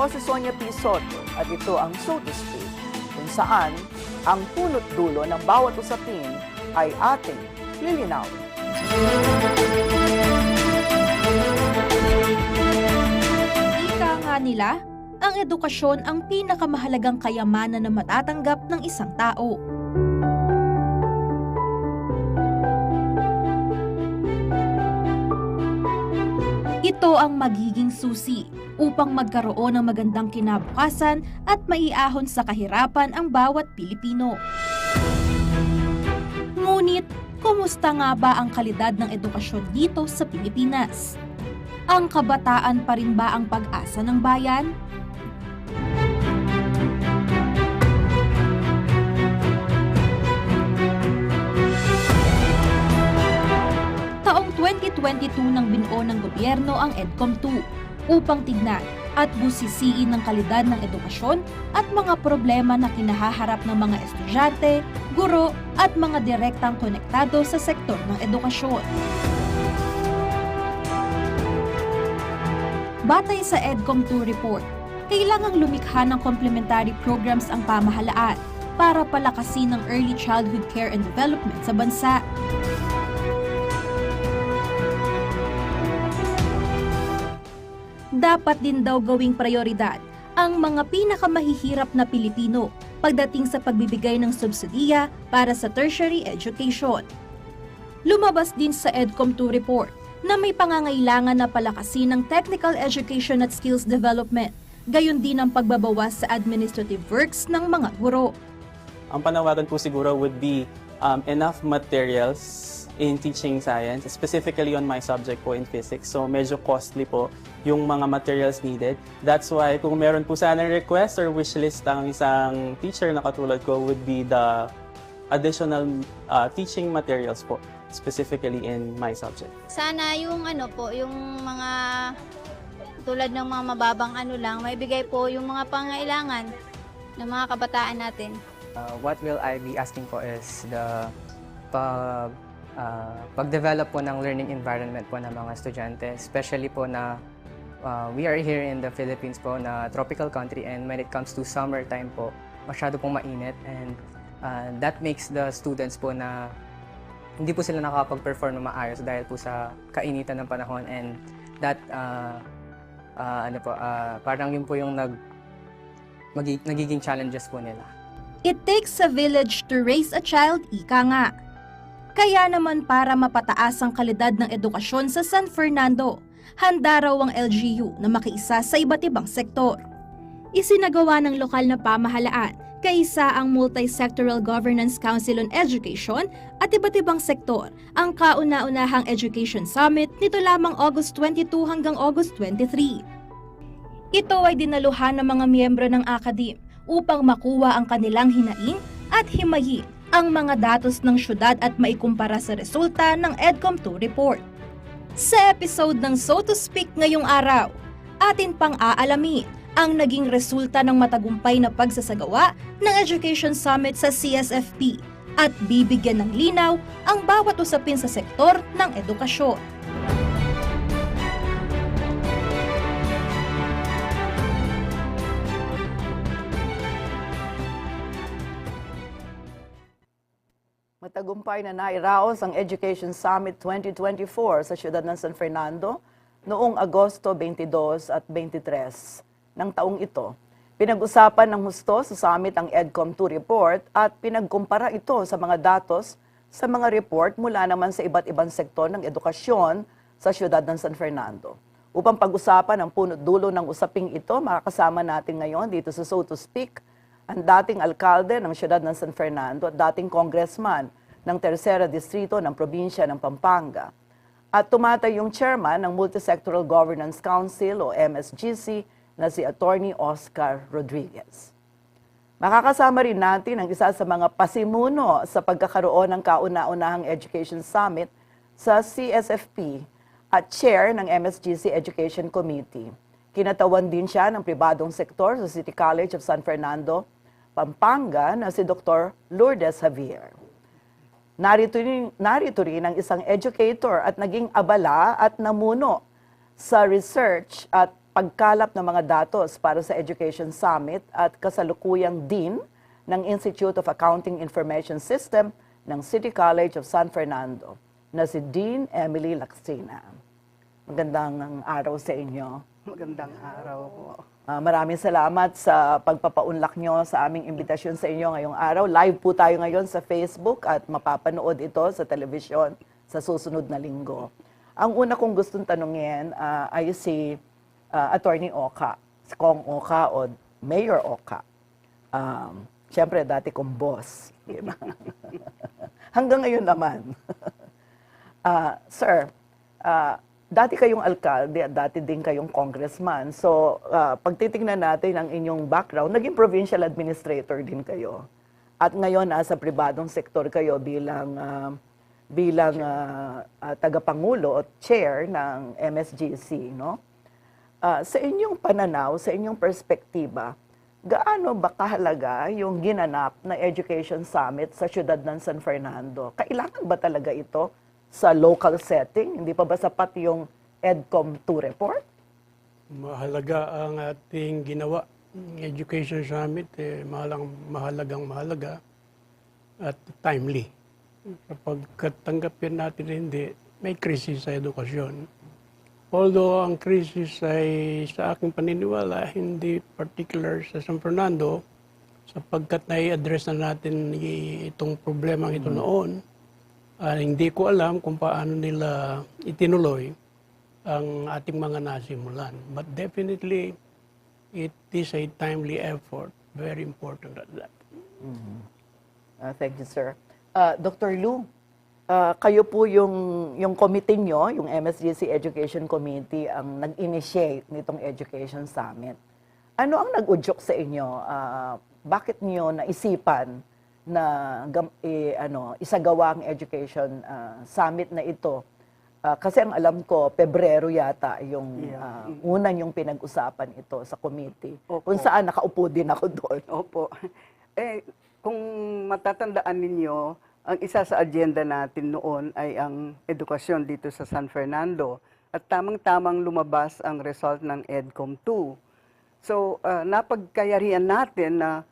si Sonia P. Soto at ito ang So to Speak, kung saan ang punot dulo ng bawat usapin ay ating lilinawin. Ika nga nila, ang edukasyon ang pinakamahalagang kayamanan na matatanggap ng isang tao. Ito ang magiging susi upang magkaroon ng magandang kinabukasan at maiahon sa kahirapan ang bawat Pilipino. Ngunit, kumusta nga ba ang kalidad ng edukasyon dito sa Pilipinas? Ang kabataan pa rin ba ang pag-asa ng bayan? Taong 2022 nang binuo ng gobyerno ang EDCOM 2 upang tignan at busisiin ng kalidad ng edukasyon at mga problema na kinahaharap ng mga estudyante, guro at mga direktang konektado sa sektor ng edukasyon. Batay sa EDCOM 2 report, kailangang lumikha ng complementary programs ang pamahalaan para palakasin ang early childhood care and development sa bansa. Dapat din daw gawing prioridad ang mga pinakamahihirap na Pilipino pagdating sa pagbibigay ng subsidiya para sa tertiary education. Lumabas din sa EDCOM 2 report na may pangangailangan na palakasin ng technical education at skills development, gayon din ang pagbabawas sa administrative works ng mga guro. Ang panawagan po siguro would be enough materials in teaching science, specifically on my subject po in physics. So medyo costly po yung mga materials needed. That's why kung meron po sana request or wish list ang isang teacher na katulad ko would be the additional teaching materials po, specifically in my subject. Sana yung yung mga tulad ng mga mababang lang, maibigay po yung mga pangailangan ng mga kabataan natin. What will I be asking po is the pag-develop po ng learning environment po ng mga estudyante, especially po na we are here in the Philippines po na tropical country, and when it comes to summertime po, masyado pong mainit, and that makes the students po na hindi po sila nakakapag-perform na maayos dahil po sa kainitan ng panahon, and that parang yun po yung nagiging challenges po nila. It takes a village to raise a child, ika nga. Kaya naman para mapataas ang kalidad ng edukasyon sa San Fernando, handa raw ang LGU na makiisa sa iba't ibang sektor. Isinagawa ng lokal na pamahalaan, kaisa ang Multi-Sectoral Governance Council on Education at iba't ibang sektor ang kauna-unahang Education Summit nito lamang August 22 hanggang August 23. Ito ay dinaluhan ng mga miyembro ng ACADEM upang makuha ang kanilang hinaing at himayin ang mga datos ng syudad at maikumpara sa resulta ng EDCOM 2 report. Sa episode ng So to Speak ngayong araw, atin pang aalamin ang naging resulta ng matagumpay na pagsasagawa ng Education Summit sa CSFP at bibigyan ng linaw ang bawat usapin sa sektor ng edukasyon. Matagumpay na nairaos ang Education Summit 2024 sa siyudad ng San Fernando noong Agosto 22 at 23 ng taong ito. Pinag-usapan ng husto sa summit ang EDCOM 2 report at pinagkumpara ito sa mga datos sa mga report mula naman sa iba't ibang sektor ng edukasyon sa siyudad ng San Fernando. Upang pag-usapan ang punot dulo ng usaping ito, makakasama natin ngayon dito sa So to Speak ang dating alkalde ng siyudad ng San Fernando at dating congressman ng Tercera Distrito ng probinsya ng Pampanga. At tumatay yung chairman ng Multi-Sectoral Governance Council o MSGC na si Attorney Oscar Rodriguez. Makakasama rin natin ang isa sa mga pasimuno sa pagkakaroon ng kauna-unahang Education Summit sa CSFP at chair ng MSGC Education Committee. Kinatawan din siya ng pribadong sektor sa City College of San Fernando, Pampanga na si Dr. Lourdes Javier. Narito rin ang isang educator at naging abala at namuno sa research at pagkalap ng mga datos para sa Education Summit at kasalukuyang Dean ng Institute of Accounting Information System ng City College of San Fernando na si Dean Emily Lacsina. Magandang araw sa inyo. Magandang araw po. Maraming salamat sa pagpapaunlak nyo sa aming imbitasyon sa inyo ngayong araw. Live po tayo ngayon sa Facebook at mapapanood ito sa telebisyon sa susunod na linggo. Ang una kong gustong tanungin ay si Attorney Oka, si Kong Oka o Mayor Oka. Siyempre, dati kong boss. Diba? Hanggang ngayon naman. Sir, dati kayong alkalde at dati din kayong congressman. So, pag titingnan natin ang inyong background, naging provincial administrator din kayo. At ngayon, nasa pribadong sektor kayo bilang tagapangulo o chair ng MSGC, no? Sa inyong pananaw, sa inyong perspektiba, gaano ba kahalaga yung ginanap na Education Summit sa siyudad ng San Fernando? Kailangan ba talaga ito sa local setting? Hindi pa ba sapat yung EDCOM 2 report? Mahalaga ang ating ginawa. Education Summit, mahalaga at timely. Kapag tanggapin natin hindi, may krisis sa edukasyon. Although ang krisis ay sa aking paniniwala, hindi particular sa San Fernando, sapagkat nai-address na natin itong problemang ito noon. Hindi ko alam kung paano nila itinuloy ang ating mga nasimulan. But definitely, it is a timely effort. Very important at that. Thank you, sir. Dr. Lu, kayo po yung committee nyo, yung MSGC Education Committee, ang nag-initiate nitong Education Summit. Ano ang nag-udyok sa inyo? Bakit nyo naisipan na isagawa ang Education Summit na ito? Kasi ang alam ko, Pebrero yata yung una yung pinag-usapan ito sa committee. Opo. Kung saan nakaupo din ako doon. Opo. Kung matatandaan ninyo, ang isa sa agenda natin noon ay ang edukasyon dito sa San Fernando. At tamang-tamang lumabas ang result ng EDCOM 2. So, napagkayarihan natin na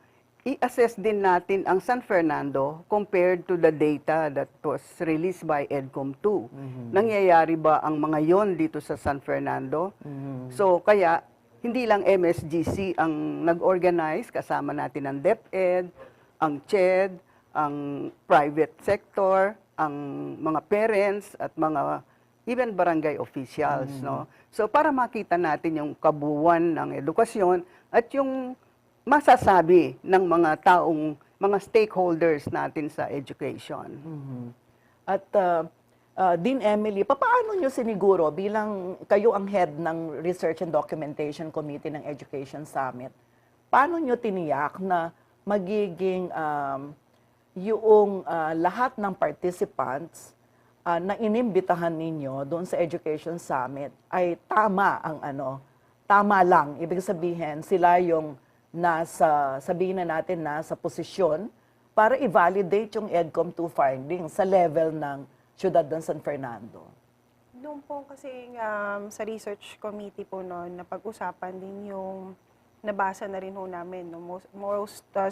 i-assess din natin ang San Fernando compared to the data that was released by EDCOM 2. Nangyayari ba ang mga yon dito sa San Fernando? So, kaya hindi lang MSGC ang nag-organize, kasama natin ang DepEd, ang CHED, ang private sector, ang mga parents at mga even barangay officials, no? So para makita natin yung kabuuan ng edukasyon at yung masasabi ng mga stakeholders natin sa education. At Dean Emily, paano nyo siniguro bilang kayo ang head ng Research and Documentation Committee ng Education Summit, paano nyo tiniyak na magiging yung lahat ng participants na inimbitahan ninyo doon sa Education Summit ay tama lang. Ibig sabihin, sila yung sabihin na natin, nasa posisyon para i-validate yung EDCOM 2 findings sa level ng siyudad ng San Fernando. Doon po kasi sa research committee po noon, napag-usapan din yung nabasa na rin ho namin. No?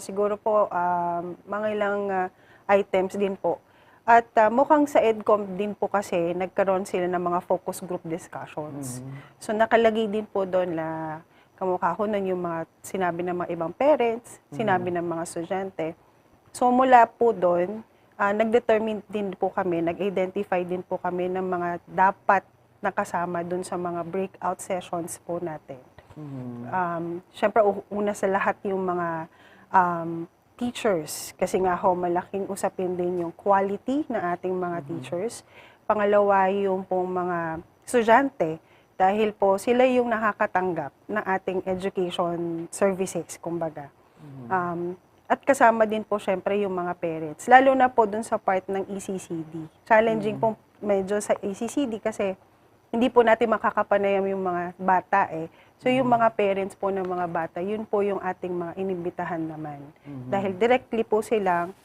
Siguro po, mga ilang items din po. At mukhang sa EDCOM din po kasi nagkaroon sila ng mga focus group discussions. So nakalagay din po doon na kamukha ko nun yung mga sinabi ng mga ibang parents, sinabi ng mga estudyante. So mula po doon, nag-determine din po kami, nag-identify din po kami ng mga dapat nakasama doon sa mga breakout sessions po natin. Siyempre, una sa lahat yung mga teachers, kasi nga ho, malaking usapin din yung quality ng ating mga teachers. Pangalawa, yung pong mga estudyante, dahil po sila yung nakakatanggap ng ating education services, kumbaga. At kasama din po syempre yung mga parents, lalo na po dun sa part ng ECCD. Challenging po medyo sa ECCD kasi hindi po natin makakapanayam yung mga bata eh. So yung mga parents po ng mga bata, yun po yung ating mga inimbitahan naman. Dahil directly po silang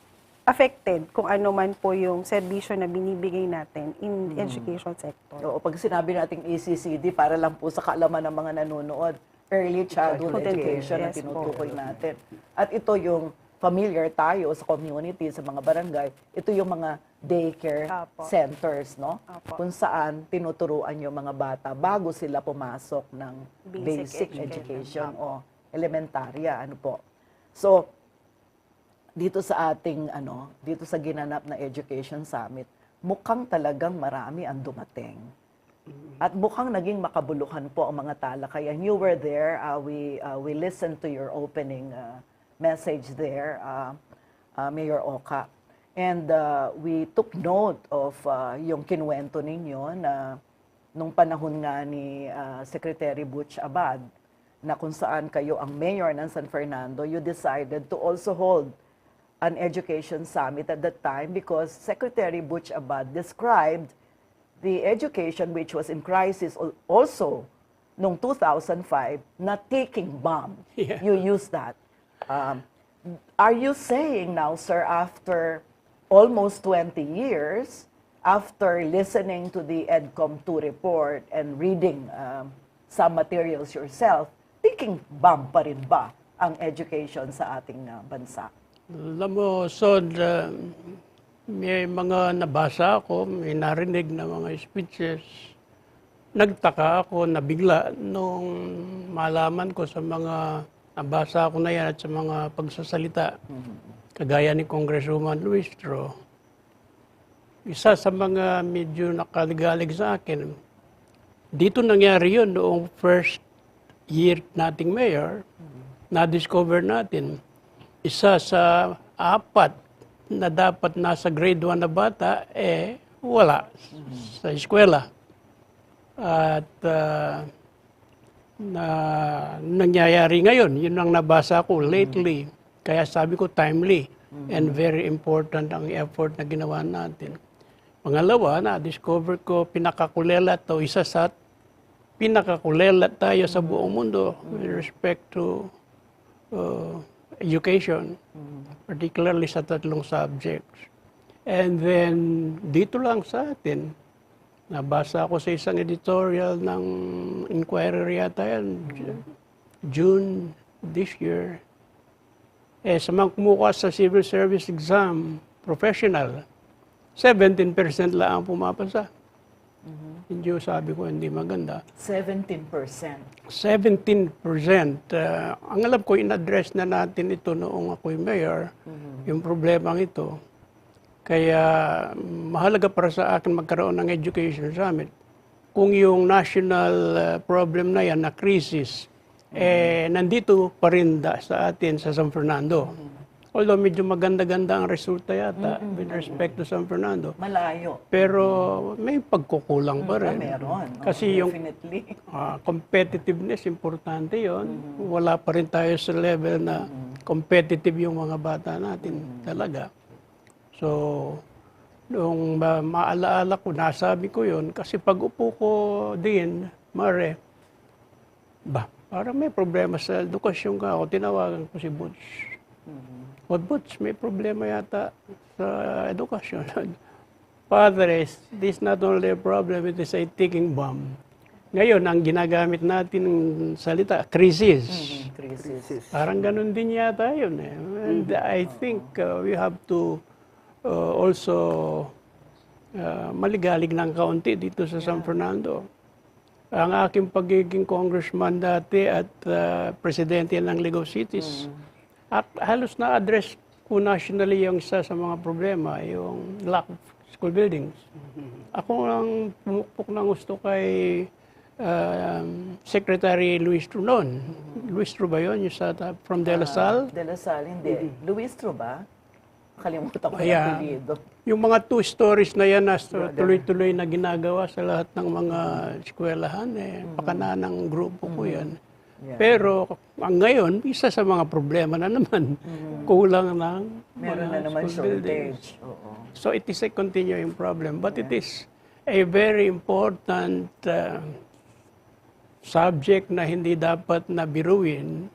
affected kung ano man po yung serbisyo na binibigay natin in education sector. Oo, pag sinabi nating ECCD, para lang po sa kaalaman ng mga nanonood, Early Childhood Education na Yes po. tinutukoy natin. At ito yung familiar tayo sa community, sa mga barangay, ito yung mga daycare Apo. centers, no? Apo. Kung saan tinuturuan yung mga bata bago sila pumasok ng Basic basic education education. o elementarya, ano po. So, dito sa ating dito sa ginanap na Education Summit, mukhang talagang marami ang dumating. At mukhang naging makabuluhan po ang mga talakayan. You were there. We listened to your opening message there, Mayor Oka. And we took note of yung kinuwento ninyo na nung panahon nga ni Secretary Butch Abad, na kung saan kayo ang mayor ng San Fernando, you decided to also hold an education summit at that time because Secretary Butch Abad described the education which was in crisis also noong 2005 na ticking bomb. Yeah. You used that. Are you saying now, sir, after almost 20 years, after listening to the EDCOM 2 report and reading some materials yourself, ticking bomb pa rin ba ang education sa ating bansa? Alam mo, Sod, may mga nabasa ako, may narinig na mga speeches. Nagtaka ako, nabigla nung malaman ko sa mga nabasa ko na yan at sa mga pagsasalita. Kagaya ni Congresswoman Luistro. Isa sa mga medyo nakaligalig sa akin, dito nangyari yun noong first year nating mayor, na-discover natin, isa sa 4 na dapat nasa grade 1 na bata, wala sa eskwela. At na nangyayari ngayon, yun ang nabasa ko lately. Kaya sabi ko timely and very important ang effort na ginawa natin. Pangalawa, na-discover ko pinakakulela to, isa sa pinakakulela tayo sa buong mundo with respect to education, particularly sa 3 subjects. And then, dito lang sa atin, nabasa ko sa isang editorial ng Inquirer yata yan, June this year. Sa mga kumukuha sa civil service exam, professional, 17% lang ang pumapasa. Hindi sabi ko, hindi maganda. 17%. 17%. Ang alam ko, in-address na natin ito noong ako'y mayor, yung problemang ito. Kaya mahalaga para sa akin magkaroon ng Education Summit. Kung yung national problem na yan, na crisis, nandito pa rin sa atin sa San Fernando. Although medyo maganda-ganda ang resulta yata with respect to San Fernando. Malayo. Pero may pagkukulang pa rin. Meron. Kasi yung definitely. competitiveness, importante yon. Wala pa rin tayo sa level na competitive yung mga bata natin talaga. So, nung maalaala ko, nasabi ko yon kasi pag upo ko din, Mare, parang may problema sa edukasyon ka ako. Tinawagan ko si Butch. Butch, may problema yata sa edukasyon. Father, this not only a problem, it is a ticking bomb. Ngayon, ang ginagamit natin ng salita, crisis. Crisis. Parang ganun din yata yun. And I think we have to also maligalig ng kaunti dito sa San Fernando. Ang aking pagiging congressman dati at presidente ng League of Cities, at halos na-address ko nationally yung isa sa mga problema, yung lack of school buildings. Ako ang pumukpok ng gusto kay Secretary Luistro noon. Luistro ba yun? Yung from De La Salle? De La Salle, hindi. Luistro ba? Kalimutan ko yung Ayan. apelyido. Yung mga 2 stories na yan na tuloy-tuloy na ginagawa sa lahat ng mga eskwelahan, pakana ng grupo ko yan. Yeah. Pero ang ngayon, isa sa mga problema na naman, kulang ng Meron na mga naman school buildings. shortage. Oo. So it is a continuing problem, but it is a very important subject na hindi dapat nabiruin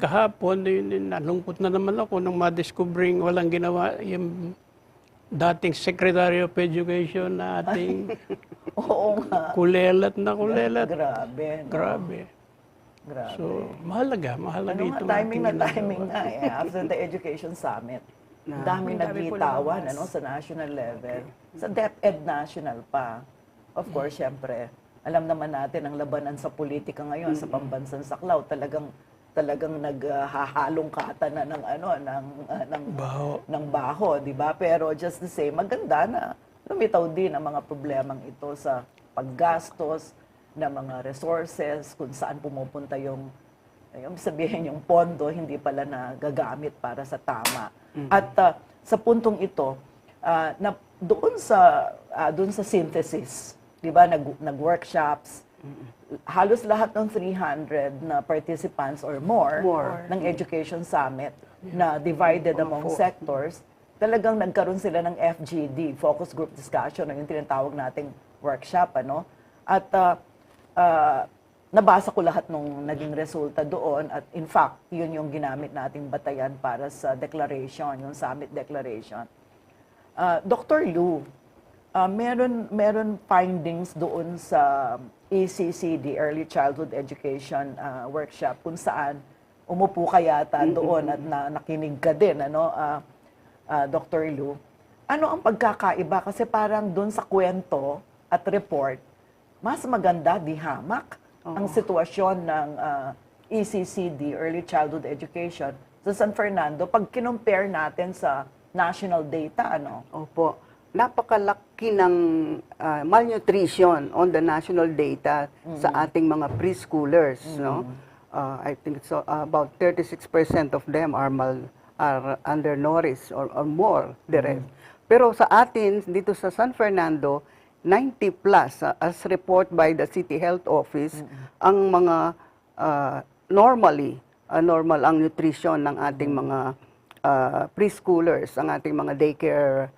Kahapon, nalungkot na naman ako nung madiscovering walang ginawa yung dating Secretary of Education na ating Oo nga. kulelat na kulelat. Grabe. No? Grabe. Grabe. So, mahalaga Ano nga, itong timing ating na timing nga eh. After the Education Summit. Daming Ang dami po naglitawan lumabas. sa national level. Sa DepEd National pa. Of course, syempre, alam naman natin ang labanan sa politika ngayon, sa pambansang saklaw, talagang naghahalong kata na ng baho, di ba? Pero just the same, maganda na lumitaw din ang mga problemang ito sa paggastos ng mga resources, kung saan pumupunta yung sabihin yung pondo, hindi pala nagagamit para sa tama. At sa puntong ito, doon sa synthesis, di ba, nag-workshops, halos lahat ng 300 na participants or more ng Education Summit na divided among sectors, talagang nagkaroon sila ng FGD, Focus Group Discussion, yung tinatawag nating workshop. At nabasa ko lahat ng naging resulta doon at in fact, yun yung ginamit nating batayan para sa declaration, yung summit declaration. Dr. Lu, meron findings doon sa ECCD, Early Childhood Education Workshop, kung saan umupo ka yata doon at nakinig ka din, Dr. Lu. Ano ang pagkakaiba? Kasi parang doon sa kwento at report, mas maganda di hamak ang sitwasyon ng ECCD, Early Childhood Education, sa San Fernando pag kinumpare natin sa national data, Opo. Napakalaki ng malnutrition on the national data sa ating mga preschoolers, no? I think it's about 36% of them are undernourished or more, the rest. Pero sa atin, dito sa San Fernando, 90 plus, as report by the City Health Office, ang mga normal ang nutrition ng ating mga preschoolers, ang ating mga daycare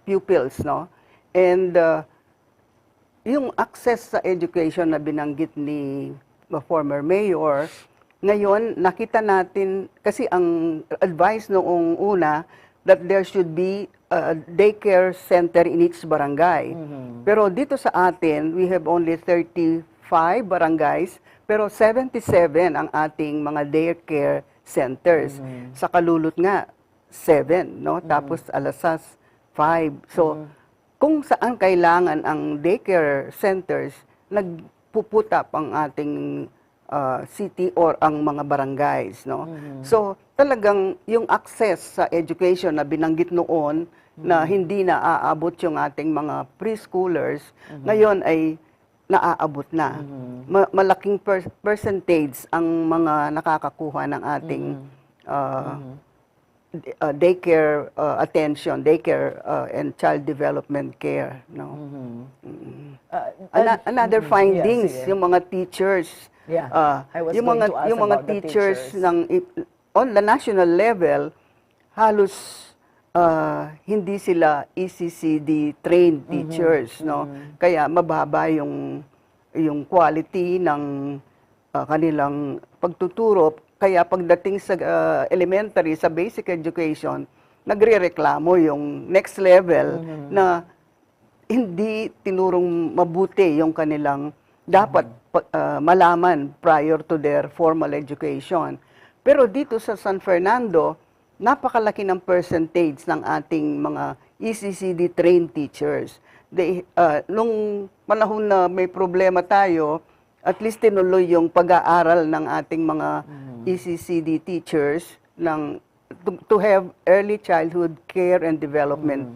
pupils, no? And yung access sa education na binanggit ni former mayor, ngayon nakita natin, kasi ang advice noong una, that there should be a daycare center in each barangay. Pero dito sa atin, we have only 35 barangays, pero 77 ang ating mga daycare centers. Sa Kalulot nga, 7, no? Tapos Alasas, 5. So, kung saan kailangan ang daycare centers, nagpuputap ang ating city or ang mga barangays, no? So, talagang yung access sa education na binanggit noon na hindi na aabot yung ating mga preschoolers, ngayon ay naaabot na. Malaking percentage ang mga nakakakuha ng ating daycare attention, daycare and child development care, no? Another findings, sige. yung mga teachers, Yeah, I was yung going mga to ask yung mga about the teachers teachers. on the national level, halos hindi sila ECCD trained teachers, no? Kaya mababa yung quality ng kanilang pagtuturo. Kaya pagdating sa elementary, sa basic education, nagrereklamo yung next level na hindi tinurong mabuti yung kanilang dapat malaman prior to their formal education. Pero dito sa San Fernando, napakalaki ng percentage ng ating mga ECCD trained teachers. Nung panahon na may problema tayo, at least tinuloy yung pag-aaral ng ating mga ECCD teachers to have early childhood care and development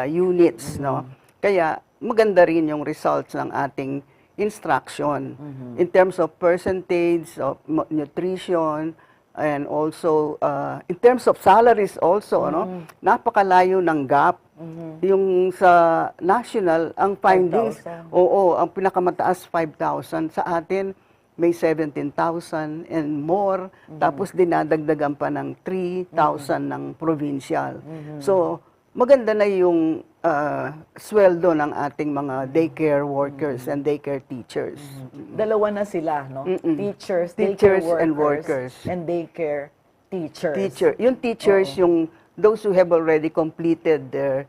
units, no? Kaya maganda rin yung results ng ating instruction in terms of percentage of nutrition and also in terms of salaries also, no? Napakalayo ng gap. Yung sa national, ang findings, 5,000. ang pinakamataas 5,000. Sa atin, may 17,000 and more. Tapos dinadagdagan pa ng 3,000 ng provincial. So, maganda na yung sweldo ng ating mga daycare workers and daycare teachers. Dalawa na sila, no? Mm-mm. Teachers, Teachers daycare and workers, workers. and daycare teachers. Yung teachers, yung those who have already completed their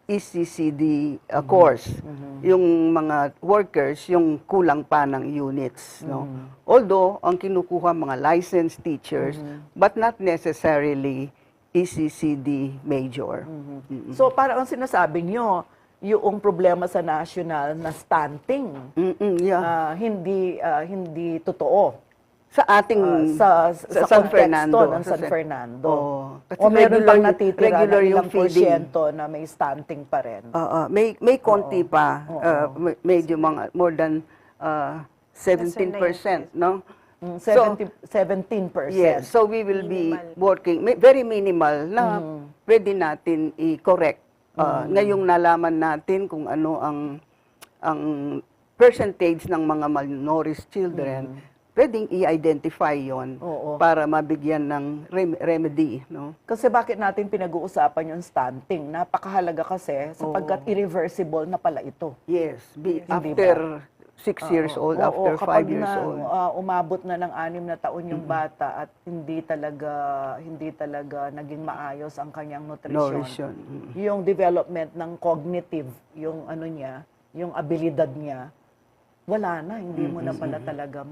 ECCD course. Yung mga workers, yung kulang pa ng units. No? Although, ang kinukuha mga licensed teachers, but not necessarily ECCD major. So parang ang sinasabi nyo, yung problema sa national na stunting, Yeah. hindi totoo. Sa ating sa San konteksto Fernando. ng San Fernando. Kasi O meron bang regular- natitira regular na yung ilang feeding. porsyento na may stunting pa rin? May konti pa. Medyo mga more than 17%, no? 17%. Yes, so we will be working, very minimal na pwede natin i-correct. Ngayong nalaman natin kung ano ang percentage ng mga malnourished children, pwedeng i-identify yon para mabigyan ng remedy. No? Kasi bakit natin pinag-uusapan yung stunting? Napakahalaga kasi sapagkat irreversible na pala ito. Yes, Hindi after 6 years old, after 5 years old. Umabot na ng 6 na taon yung bata at hindi talaga naging maayos ang kanyang nutrition. Yung development ng cognitive, yung ano niya, yung abilidad niya, wala na, hindi mo na pala talaga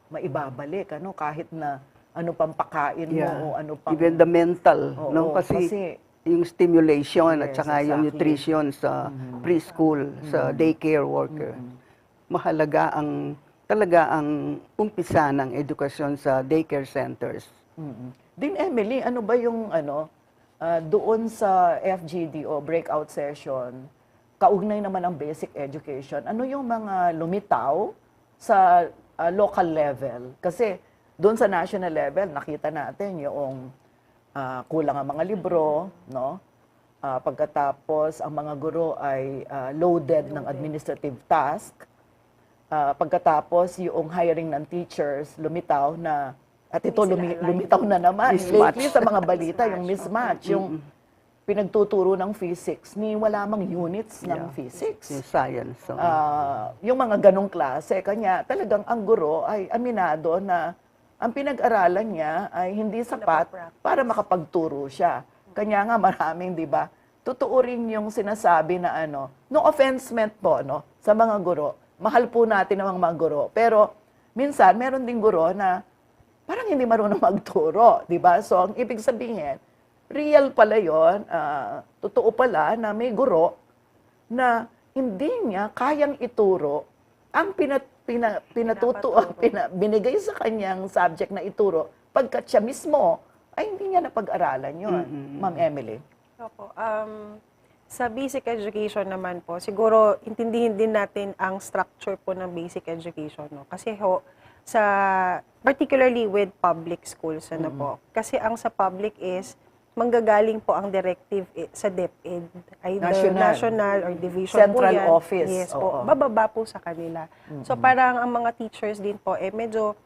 maibabalik, ano, kahit na ano pang pakain mo o ano pang... Even the mental, no? Kasi yung stimulation at Yes, saka yung exactly. nutrition sa preschool, sa daycare worker. Mahalaga talaga ang umpisa ng edukasyon sa daycare centers. Din Emily, ano ba yung doon sa FGD o breakout session, kaugnay naman ang basic education, ano yung mga lumitaw sa local level? Kasi doon sa national level, nakita natin yung kulang ang mga libro, no? Pagkatapos, ang mga guro ay loaded ng administrative task. Pagkatapos, yung hiring ng teachers, lumitaw na, at ito lumitaw na naman. Lately sa mga balita, yung mismatch, yung pinagtuturo ng physics, ni wala mang units ng physics. Yung science. So. Yung mga ganong klase, kanya talagang ang guro ay aminado na ang pinag-aralan niya ay hindi sapat para makapagturo siya. Kanya nga maraming, di ba, totoo rin yung sinasabi na no offense meant po, no, sa mga guro. Mahal po natin ang mga guro. Pero minsan, meron ding guro na parang hindi marunong magturo. Di ba? So, ang ibig sabihin, real pala yun, totoo pala na may guro na hindi niya kayang ituro ang binigay sa kanyang subject na ituro pagkat siya mismo ay hindi niya napag-aralan yun. Ma'am Emily. Opo. Sa basic education naman po, siguro intindihin din natin ang structure po ng basic education. No? Kasi particularly with public schools, po. Kasi ang sa public is, manggagaling po ang directive sa DepEd, either national or division Central po yan. office. Yes po. Bababa po sa kanila. So parang ang mga teachers din po, medyo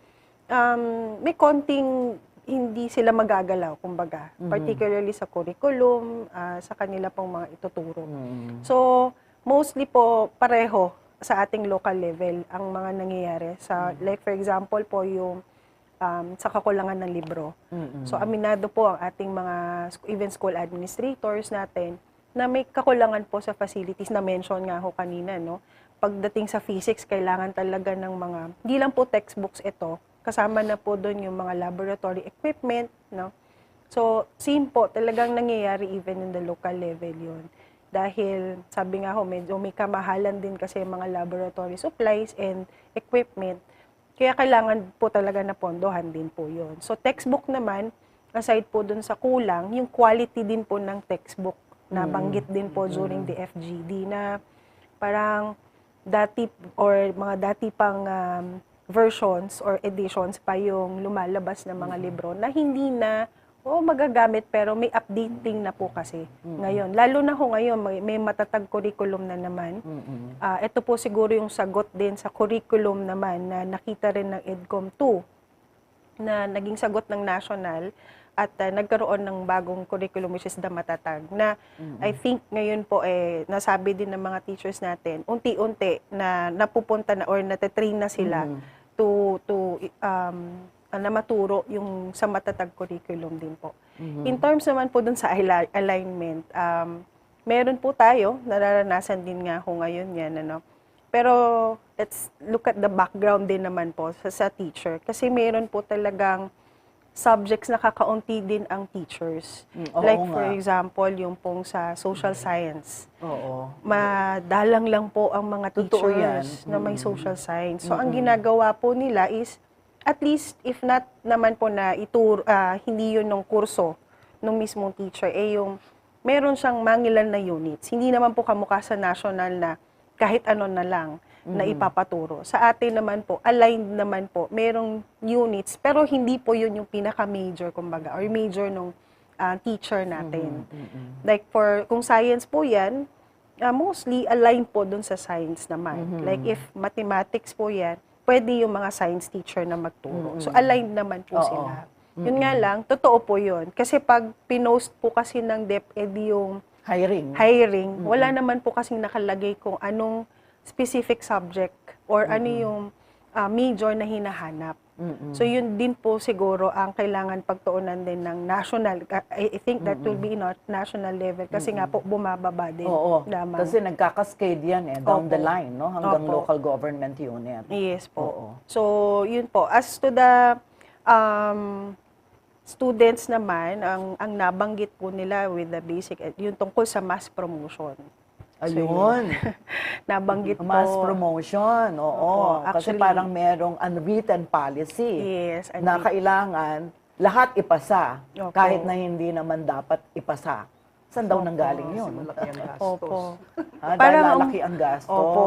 may konting hindi sila magagalaw, kumbaga. Particularly sa curriculum, sa kanila pong mga ituturo. So, mostly po, pareho sa ating local level ang mga nangyayari. Like for example po, yung sa kakulangan ng libro. So, aminado po ang ating mga even school administrators natin na may kakulangan po sa facilities na mention nga ho kanina, no? Pagdating sa physics, kailangan talaga ng mga, hindi lang po textbooks ito, kasama na po doon yung mga laboratory equipment, no? So, same po, talagang nangyayari even in the local level yun. Dahil, sabi nga ho, medyo may kamahalan din kasi yung mga laboratory supplies and equipment. Kaya kailangan po talaga na pondohan din po yun. So, textbook naman, aside po doon sa kulang, yung quality din po ng textbook na banggit din po during the FGD na parang dati or mga dati pang versions or editions pa yung lumalabas na mga libro na hindi na magagamit pero may updating na po kasi ngayon. Lalo na ho ngayon, may matatag curriculum na naman. Ito po siguro yung sagot din sa curriculum naman na nakita rin ng EDCOM 2 na naging sagot ng national at nagkaroon ng bagong curriculum which is the Matatag na I think ngayon po nasabi din ng mga teachers natin unti-unti na napupunta na or natatrain na sila to na maturo yung sa Matatag curriculum din po. In terms naman po dun sa alignment, meron po tayo, nararanasan din nga ho ngayon yan, ano. Pero let's look at the background din naman po sa teacher. Kasi meron po talagang subjects na kakaunti din ang teachers. Oo Like nga. for example, yung pong sa social science. Oo. Madalang lang po ang mga Totoo teachers yan. na may social science. So ang ginagawa po nila is, at least if not naman po na hindi yun ng kurso ng mismong teacher, yung meron siyang mangilan na units. Hindi naman po kamukha sa national na kahit ano na lang na ipapaturo. Sa atin naman po, aligned naman po, merong units, pero hindi po yun yung pinaka-major, kumbaga, or major nung teacher natin. Like kung science po yan, mostly aligned po dun sa science naman. Like if mathematics po yan, pwede yung mga science teacher na magturo. So aligned naman po sila. Yun nga lang, totoo po yun. Kasi pag pinost po kasi ng DepEd yung hiring, wala naman po kasing nakalagay kung anong specific subject or ano yung major na hinahanap. So yun din po siguro ang kailangan pagtuunan din ng national. I think that will be national level kasi nga po bumababa din. Oo. lamang. Kasi nagkakascade yan down the Opo. line, no? Hanggang Opo. local government unit. Yes po. Oo. So, yun po. As to the students naman, ang nabanggit po nila with the basic, yung tungkol sa mass promotion. Ayun. Nabanggit po. Mass promotion, oo. Opo. Kasi Actually, parang merong unwritten policy Yes. na kailangan lahat ipasa Opo. kahit na hindi naman dapat ipasa. Saan daw nanggaling yun? Malaki ang gastos. Opo. Dahil Parang lalaki ang gastos. Opo.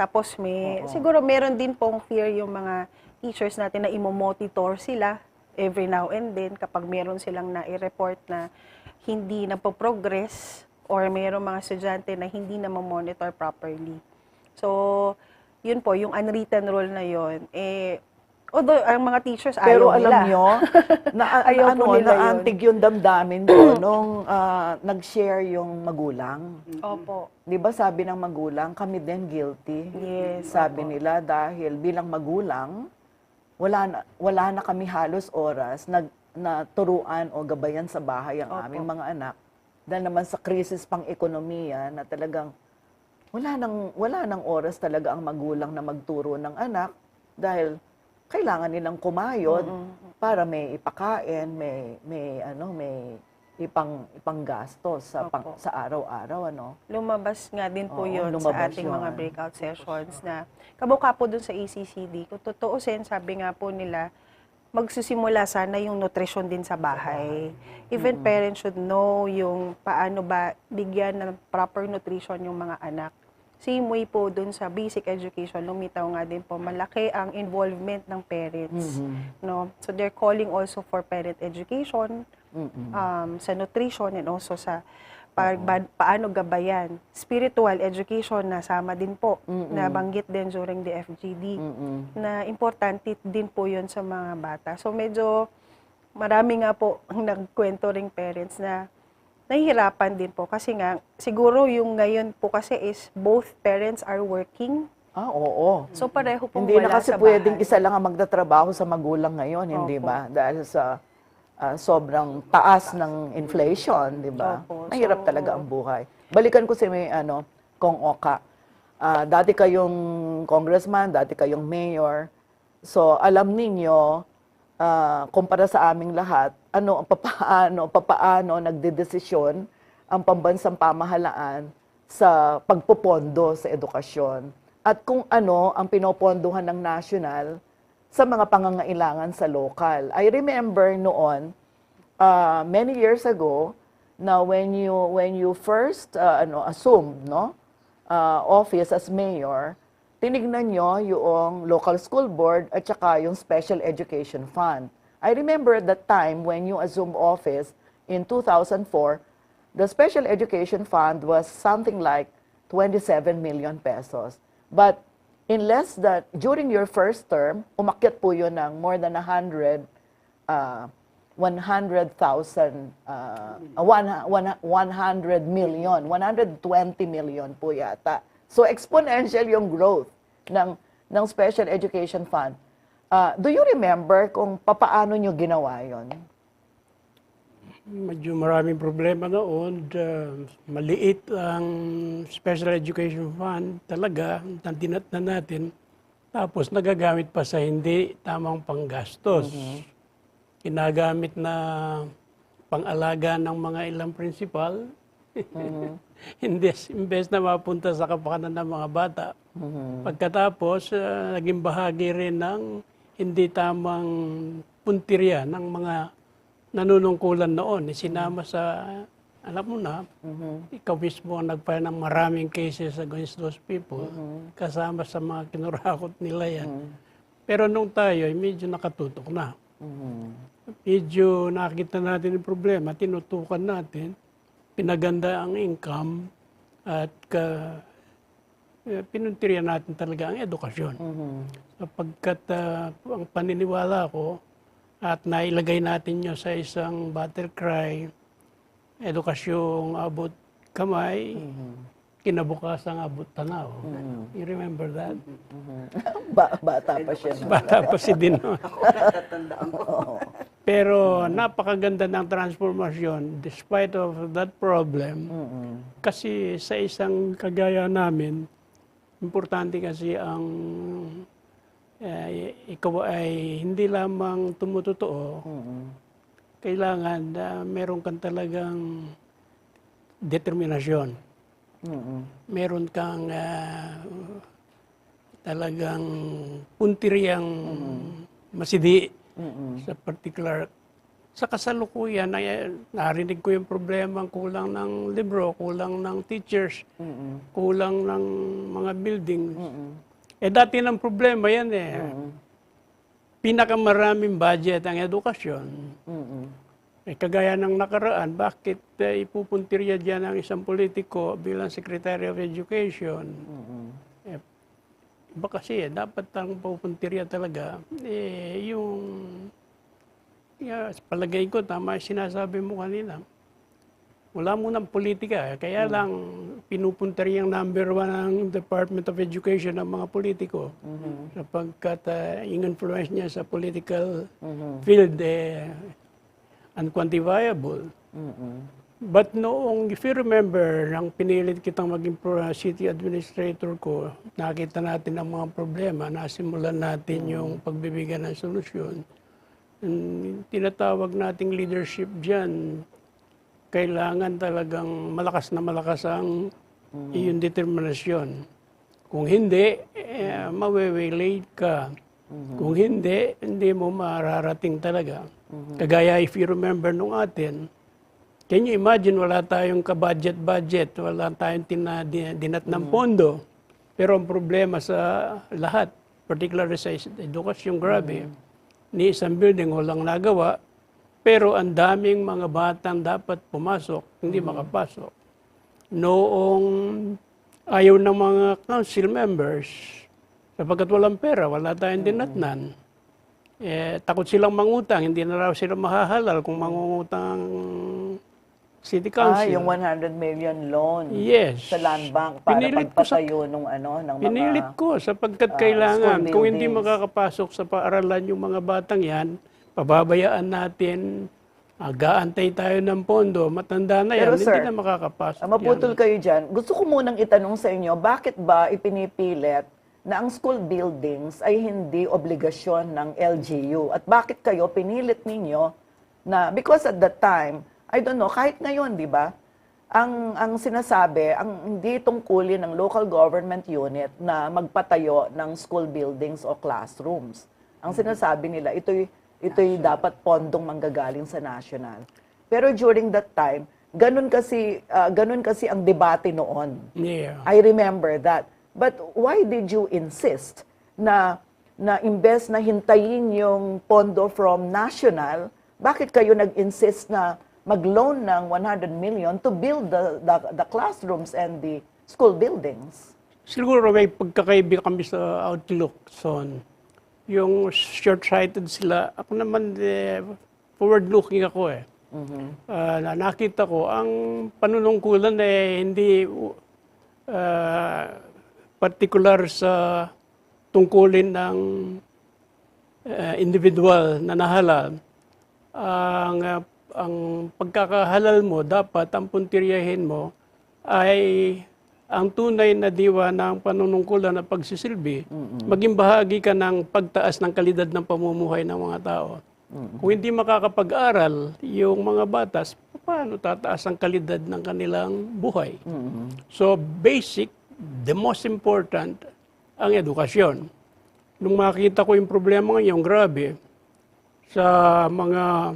Tapos Oo. siguro meron din pong fear yung mga teachers natin na imo-monitor sila every now and then kapag meron silang na-report na hindi progress or mayroong mga estudyante na hindi na monitor properly. So, yun po, yung unwritten rule na yun, although ang mga teachers Pero ayaw alam nila. nyo, Ayaw po nila yun. naantig yung damdamin ko nung nag-share yung magulang. Opo. Di ba sabi ng magulang, kami din guilty. Yes, Sabi opo. nila dahil bilang magulang, wala na kami halos oras na turuan o gabayan sa bahay ang Opo. aming mga anak. Dahil naman sa krisis pang ekonomiya na talagang wala nang oras talaga ang magulang na magturo ng anak dahil kailangan nilang kumayod para may ipakain, may ipanggastos Opo. sa araw-araw, ano. Lumabas nga din po Oo, yun sa lumabas ating mga yun. breakout sessions na kabuka po dun sa ACCD. Kung tutuusin, sabi nga po nila, magsisimula sana yung nutrition din sa bahay. Even parents should know yung paano ba bigyan ng proper nutrition yung mga anak. Same way po dun sa basic education, lumitaw nga din po, malaki ang involvement ng parents. No? So they're calling also for parent education, sa nutrition and also sa paano gabayan. Spiritual education, nasama din po, nabanggit din during the FGD, na importante din po yun sa mga bata. So medyo marami nga po ang nagkwento ring parents na nahihirapan din po kasi nga siguro yung ngayon po kasi is both parents are working. Oo. So pareho pong Hindi wala na kasi sa pwedeng bahay. isa lang ang magtatrabaho sa magulang ngayon, hindi Opo. ba? Dahil sa sobrang taas ng inflation, di ba? Opo. Mahirap So, talaga ang buhay. Balikan ko si Kong Oka. Dati kayong congressman, dati kayong mayor. So alam ninyo, kumpara sa aming lahat, papaano nagdedesisyon ang pambansang pamahalaan sa pagpopondo sa edukasyon at kung ano ang pinopondohan ng national sa mga pangangailangan sa local. I remember noon, many years ago, na when you first assumed office as mayor, tinignan nyo yung local school board at saka yung special education fund. I remember that time when you assumed office in 2004, the special education fund was something like 27 million pesos. But during your first term, umakyat po yun ng more than 100 100,000, 100 million, 120 million po yata. So exponential yung growth ng Special Education Fund. Do you remember kung papaano nyo ginawa yon? Medyo maraming problema noon. Maliit ang Special Education Fund talaga, tinatnan natin. Tapos nagagamit pa sa hindi tamang panggastos. Ginagamit na pang-alaga ng mga ilang principal. Imbes na mapunta sa kapakanan ng mga bata. Pagkatapos, naging bahagi rin ng hindi tamang puntirya ng mga nanunungkulan noon. Sinama sa, alam mo na, ikaw mismo ang nag-file ng maraming cases against those people, kasama sa mga kinurakot nila yan. Pero nung tayo, medyo nakatutok na. Medyo nakita natin yung problema, tinutukan natin, pinaganda ang income, at pinuntirya natin talaga ang edukasyon. Sapagkat ang paniniwala ko, at nailagay natin nyo sa isang battle cry, edukasyong abot kamay, kinabukasang abot tanaw. You remember that? Bata pa siya. Bata pa si Dino. Pero napakaganda ng transformasyon despite of that problem. Kasi sa isang kagaya namin, importante kasi ang ikaw ay hindi lamang tumutotoo, kailangan meron kang talagang determinasyon. Meron kang talagang puntiryang masidi sa particular. Sa kasalukuyan, narinig ko yung problema, kulang ng libro, kulang ng teachers, kulang ng mga buildings. Dati ng problema yan Pinakamaraming budget ang edukasyon. Kagaya ng nakaraan, bakit ipupuntirya dyan ang isang politiko bilang Secretary of Education? Iba kasi dapat ang pupuntirya talaga. Palagay ko, tama yung sinasabi mo kanina. Wala munang politika. Kaya lang pinupuntirya yung number 1 ng Department of Education ng mga politiko. Sapagkat yung influence niya sa political field unquantifiable. But noong, if you remember, nang pinilit kitang maging city administrator ko, nakita natin ang mga problema, nasimulan natin yung pagbibigyan ng solusyon. Tinatawag nating leadership dyan, kailangan talagang malakas na malakas ang iyong determinasyon. Kung hindi, mawe-waylate ka. Kung hindi, hindi mo mararating talaga. Kagaya if you remember nung atin, can you imagine wala tayong ka-budget, wala tayong dinat ng pondo. Pero ang problema sa lahat, particularly sa edukasyon, grabe, ni isang building walang nagawa, pero ang daming mga batang dapat pumasok, hindi makapasok. Noong ayaw ng mga council members, sapagkat walang pera, wala tayong dinatnan. Takot silang mangutang, hindi na raw sila mahahalal kung mangungutang City Council. Yung 100 million loan sa Land Bank para pagpatayo ng mga... Pinilit ko sapagkat kailangan, kung hindi makakapasok sa paaralan yung mga batang yan, pababayaan natin, gaantay tayo ng pondo, matanda na yan, Pero, hindi sir, na makakapasok maputol yan. kayo dyan. Gusto ko munang itanong sa inyo, bakit ba ipinipilit na ang school buildings ay hindi obligasyon ng LGU? At bakit kayo pinilit ninyo na, because at that time, I don't know, kahit ngayon, di ba, ang sinasabi, ang hindi tungkulin ng local government unit na magpatayo ng school buildings o classrooms. Ang sinasabi nila, ito'y dapat pondong manggagaling sa national. Pero during that time, ganun kasi ang debate noon. Yeah. I remember that. But why did you insist na imbes na hintayin yung pondo from national, bakit kayo nag-insist na mag-loan ng 100 million to build the classrooms and the school buildings? Siguro may pagkakaiba kami sa outlook, Son. Yung short-sighted sila. Ako naman, forward-looking ako eh. Nakita ko, ang panunungkulan hindi particular sa tungkulin ng individual na nahalal. Ang pagkakahalal mo, dapat ang puntiryahin mo ay ang tunay na diwa ng panunungkulan na pagsisilbi, maging bahagi ka ng pagtaas ng kalidad ng pamumuhay ng mga tao. Kung hindi makakapag-aral yung mga batas, paano tataas ang kalidad ng kanilang buhay? So basic, the most important, ang edukasyon. Nung makita ko yung problema ngayon, grabe, sa mga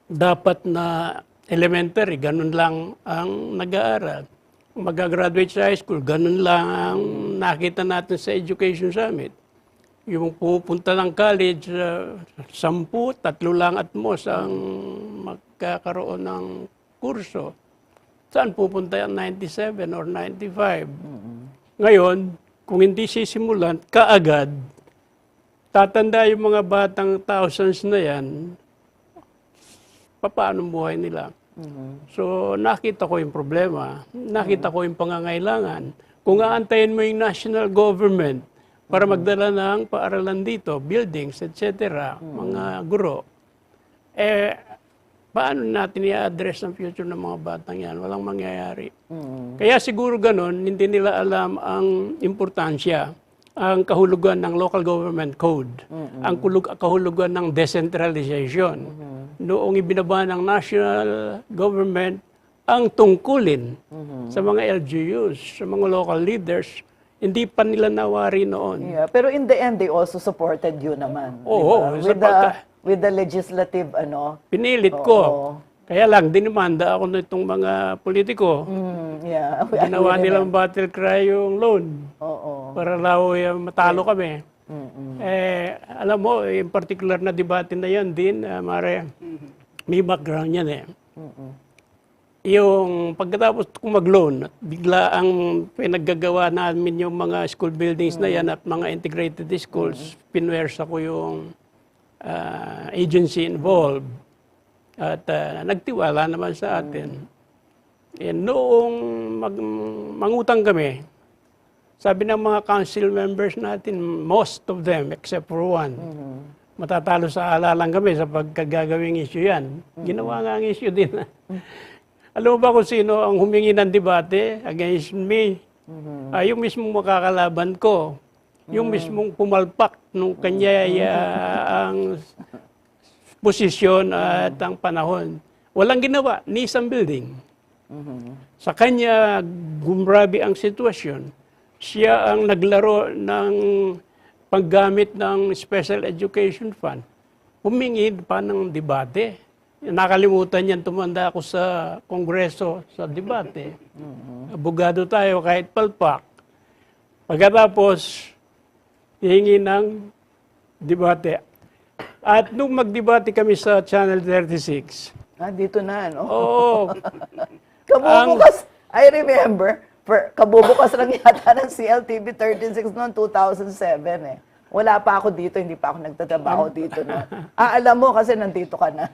dapat na elementary, ganun lang ang nag-aaral. Mag-graduate sa high school, ganun lang ang nakita natin sa Education Summit. Yung pupunta ng college, 10, 3 lang at most ang magkakaroon ng kurso. Saan pupunta yan? 97 or 95? Ngayon, kung hindi sisimulan, kaagad, tatanda yung mga batang thousands na yan, paano buhay nila? So, nakita ko yung problema, nakita ko yung pangangailangan. Kung aantayin mo yung national government para magdala ng paaralan dito, buildings, etc., mga guro, paano natin i-address ang future ng mga batang yan? Walang mangyayari. Kaya siguro ganun, hindi nila alam ang importansya, ang kahulugan ng local government code, ang kahulugan ng decentralization. Noong ibinaba ng national government ang tungkulin sa mga LGUs, sa mga local leaders, hindi pa nila nawari noon. Yeah, pero in the end, they also supported you naman. Oo, di ba? With the legislative, pinilit ko. Kaya lang, dinimanda ako nitong mga politiko. Yeah. Ginawa nilang battle cry yung loan. Oo. Para raw matalo kami. Alam mo, yung particular na debate na yan din, Mare, may background yan eh. Yung pagkatapos kong mag-loan, bigla ang pinaggagawa namin yung mga school buildings na yan at mga integrated schools, pinwersa ko yung agency involved. At nagtiwala naman sa atin. Noong mangutang kami, sabi ng mga council members natin, most of them, except for one, matatalo sa alalang kami sa pagkagagawing issue yan. Ginawa nga ang issue din. Alam mo ba kung sino ang humingi ng debate against me? Yung mismong makakalaban ko. Yung mismong pumalpak nung kanya ang posisyon at ang panahon. Walang ginawa, ni isang building. Sa kanya, gumrabi ang sitwasyon. Siya ang naglaro ng paggamit ng Special Education Fund. Humingi pa ng debate. Nakalimutan niyan, tumanda ako sa Kongreso sa debate. Abogado tayo kahit palpak. Pagkatapos, hihingi ng debate. At nung magdebate kami sa Channel 36. Dito na, no? Oo. Kabubukas, I remember, kabubukas lang yata ng CLTV 36 noong 2007 eh. Wala pa ako dito, hindi pa ako nagtatrabaho dito. No? Alam mo kasi nandito ka na.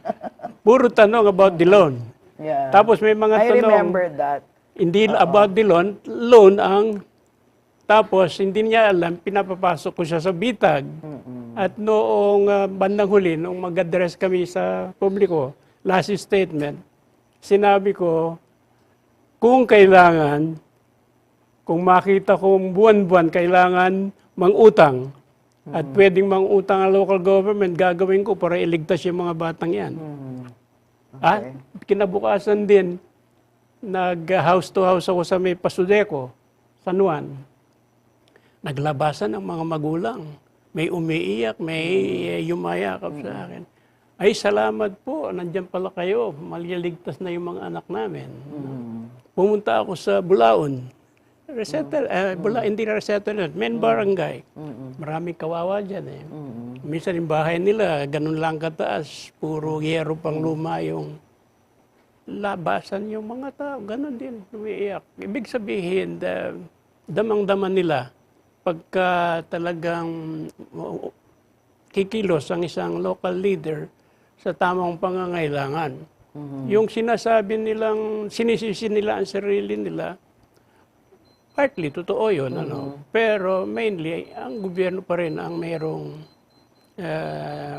Puro tanong about the loan. Yeah. Tapos may mga I tanong. remember that. Hindi about the loan ang. Tapos hindi niya alam, pinapapasok ko siya sa bitag. At noong bandang huli, noong mag-address kami sa publiko, last statement, sinabi ko, kung kailangan, kung makita kong buwan-buwan kailangan mangutang, at pwedeng mangutang ang local government, gagawin ko para iligtas yung mga batang yan. At kinabukasan din, nag-house to house ako sa may Pasudeco, San Juan. Naglabasan ang mga magulang. May umiiyak, may yumayakap sa akin. Ay, salamat po, nandiyan pala kayo, maliligtas na yung mga anak namin. Pumunta ako sa Bulaon. Hindi na resettle, main barangay. Maraming kawawa dyan eh. Minsan yung bahay nila, ganun lang kataas, puro yero pang luma yung labasan yung mga tao, ganun din, umiiyak. Ibig sabihin, damang-daman nila, pagka talagang kikilos ang isang local leader sa tamang pangangailangan. Yung sinasabi nilang, sinisisi nila ang sarili nila, partly totoo yun, pero mainly, ang gobyerno pa rin ang mayroong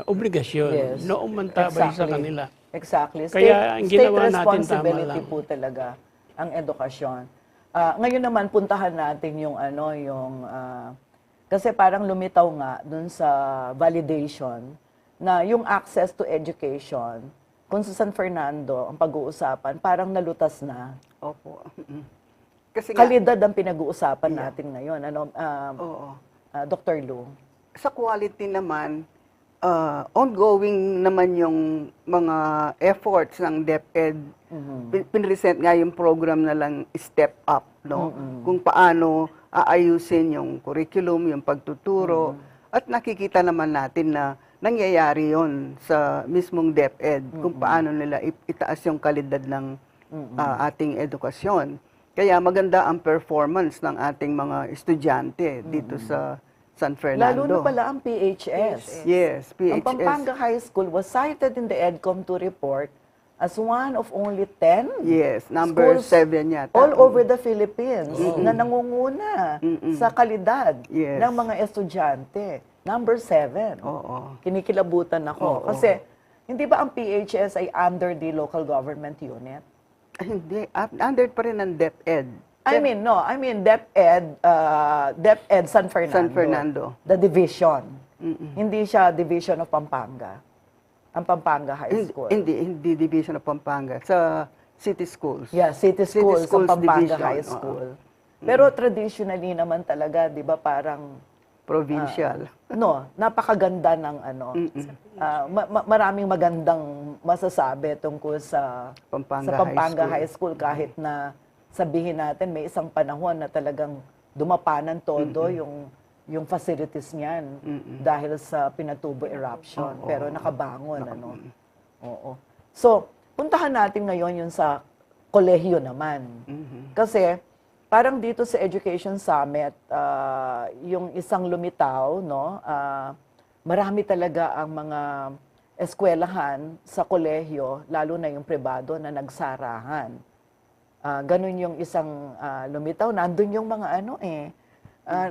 obligasyon na umantabay sa kanila. Exactly. Kaya ang ginawa natin, tama responsibility lang. po talaga ang edukasyon. Ngayon naman puntahan natin yung kasi parang lumitaw nga dun sa validation na yung access to education, kung sa San Fernando ang pag-uusapan, parang nalutas na. Opo. Kasi nga, Kalidad ang pinag-uusapan natin ngayon. oo. Dr. Lu? Sa quality naman, ongoing naman yung mga efforts ng DepEd. Pinresent nga yung program na lang Step Up, no? Kung paano aayusin yung curriculum, yung pagtuturo. At nakikita naman natin na nangyayari yon sa mismong DepEd, kung paano nila itaas yung kalidad ng ating edukasyon. Kaya maganda ang performance ng ating mga estudyante dito sa San Fernando. Lalo na pala ang PHS. Yes, Ang PHS. Pampanga High School was cited in the EDCOM2 report as one of only 10 Yes, number schools 7 yata. all over the Philippines na nangunguna sa kalidad Yes. ng mga estudyante. Number 7. Oo. Kinikilabutan ako. Oo. Kasi, hindi ba ang PHS ay under the local government unit? Hindi, under pa rin ng DepEd. I mean DepEd San Fernando. San Fernando. The division. Hindi siya division of Pampanga. Ang Pampanga High School. Hindi division of Pampanga. Sa city schools. Yeah, city schools, ang Pampanga division, High oo. School. Pero traditionally naman talaga, 'di ba, parang Provincial. napakaganda ng maraming magandang masasabi tungkol sa Pampanga High School kahit na sabihin natin may isang panahon na talagang dumapanan todo yung facilities niyan dahil sa Pinatubo eruption, pero nakabangon Oo. So, puntahan natin ngayon yung sa kolehiyo naman. Kasi parang dito sa Education Summit, yung isang lumitaw, no, marami talaga ang mga eskwelahan sa kolehiyo, lalo na yung pribado na nagsarahan. Ganun yung isang lumitaw. Nandun yung mga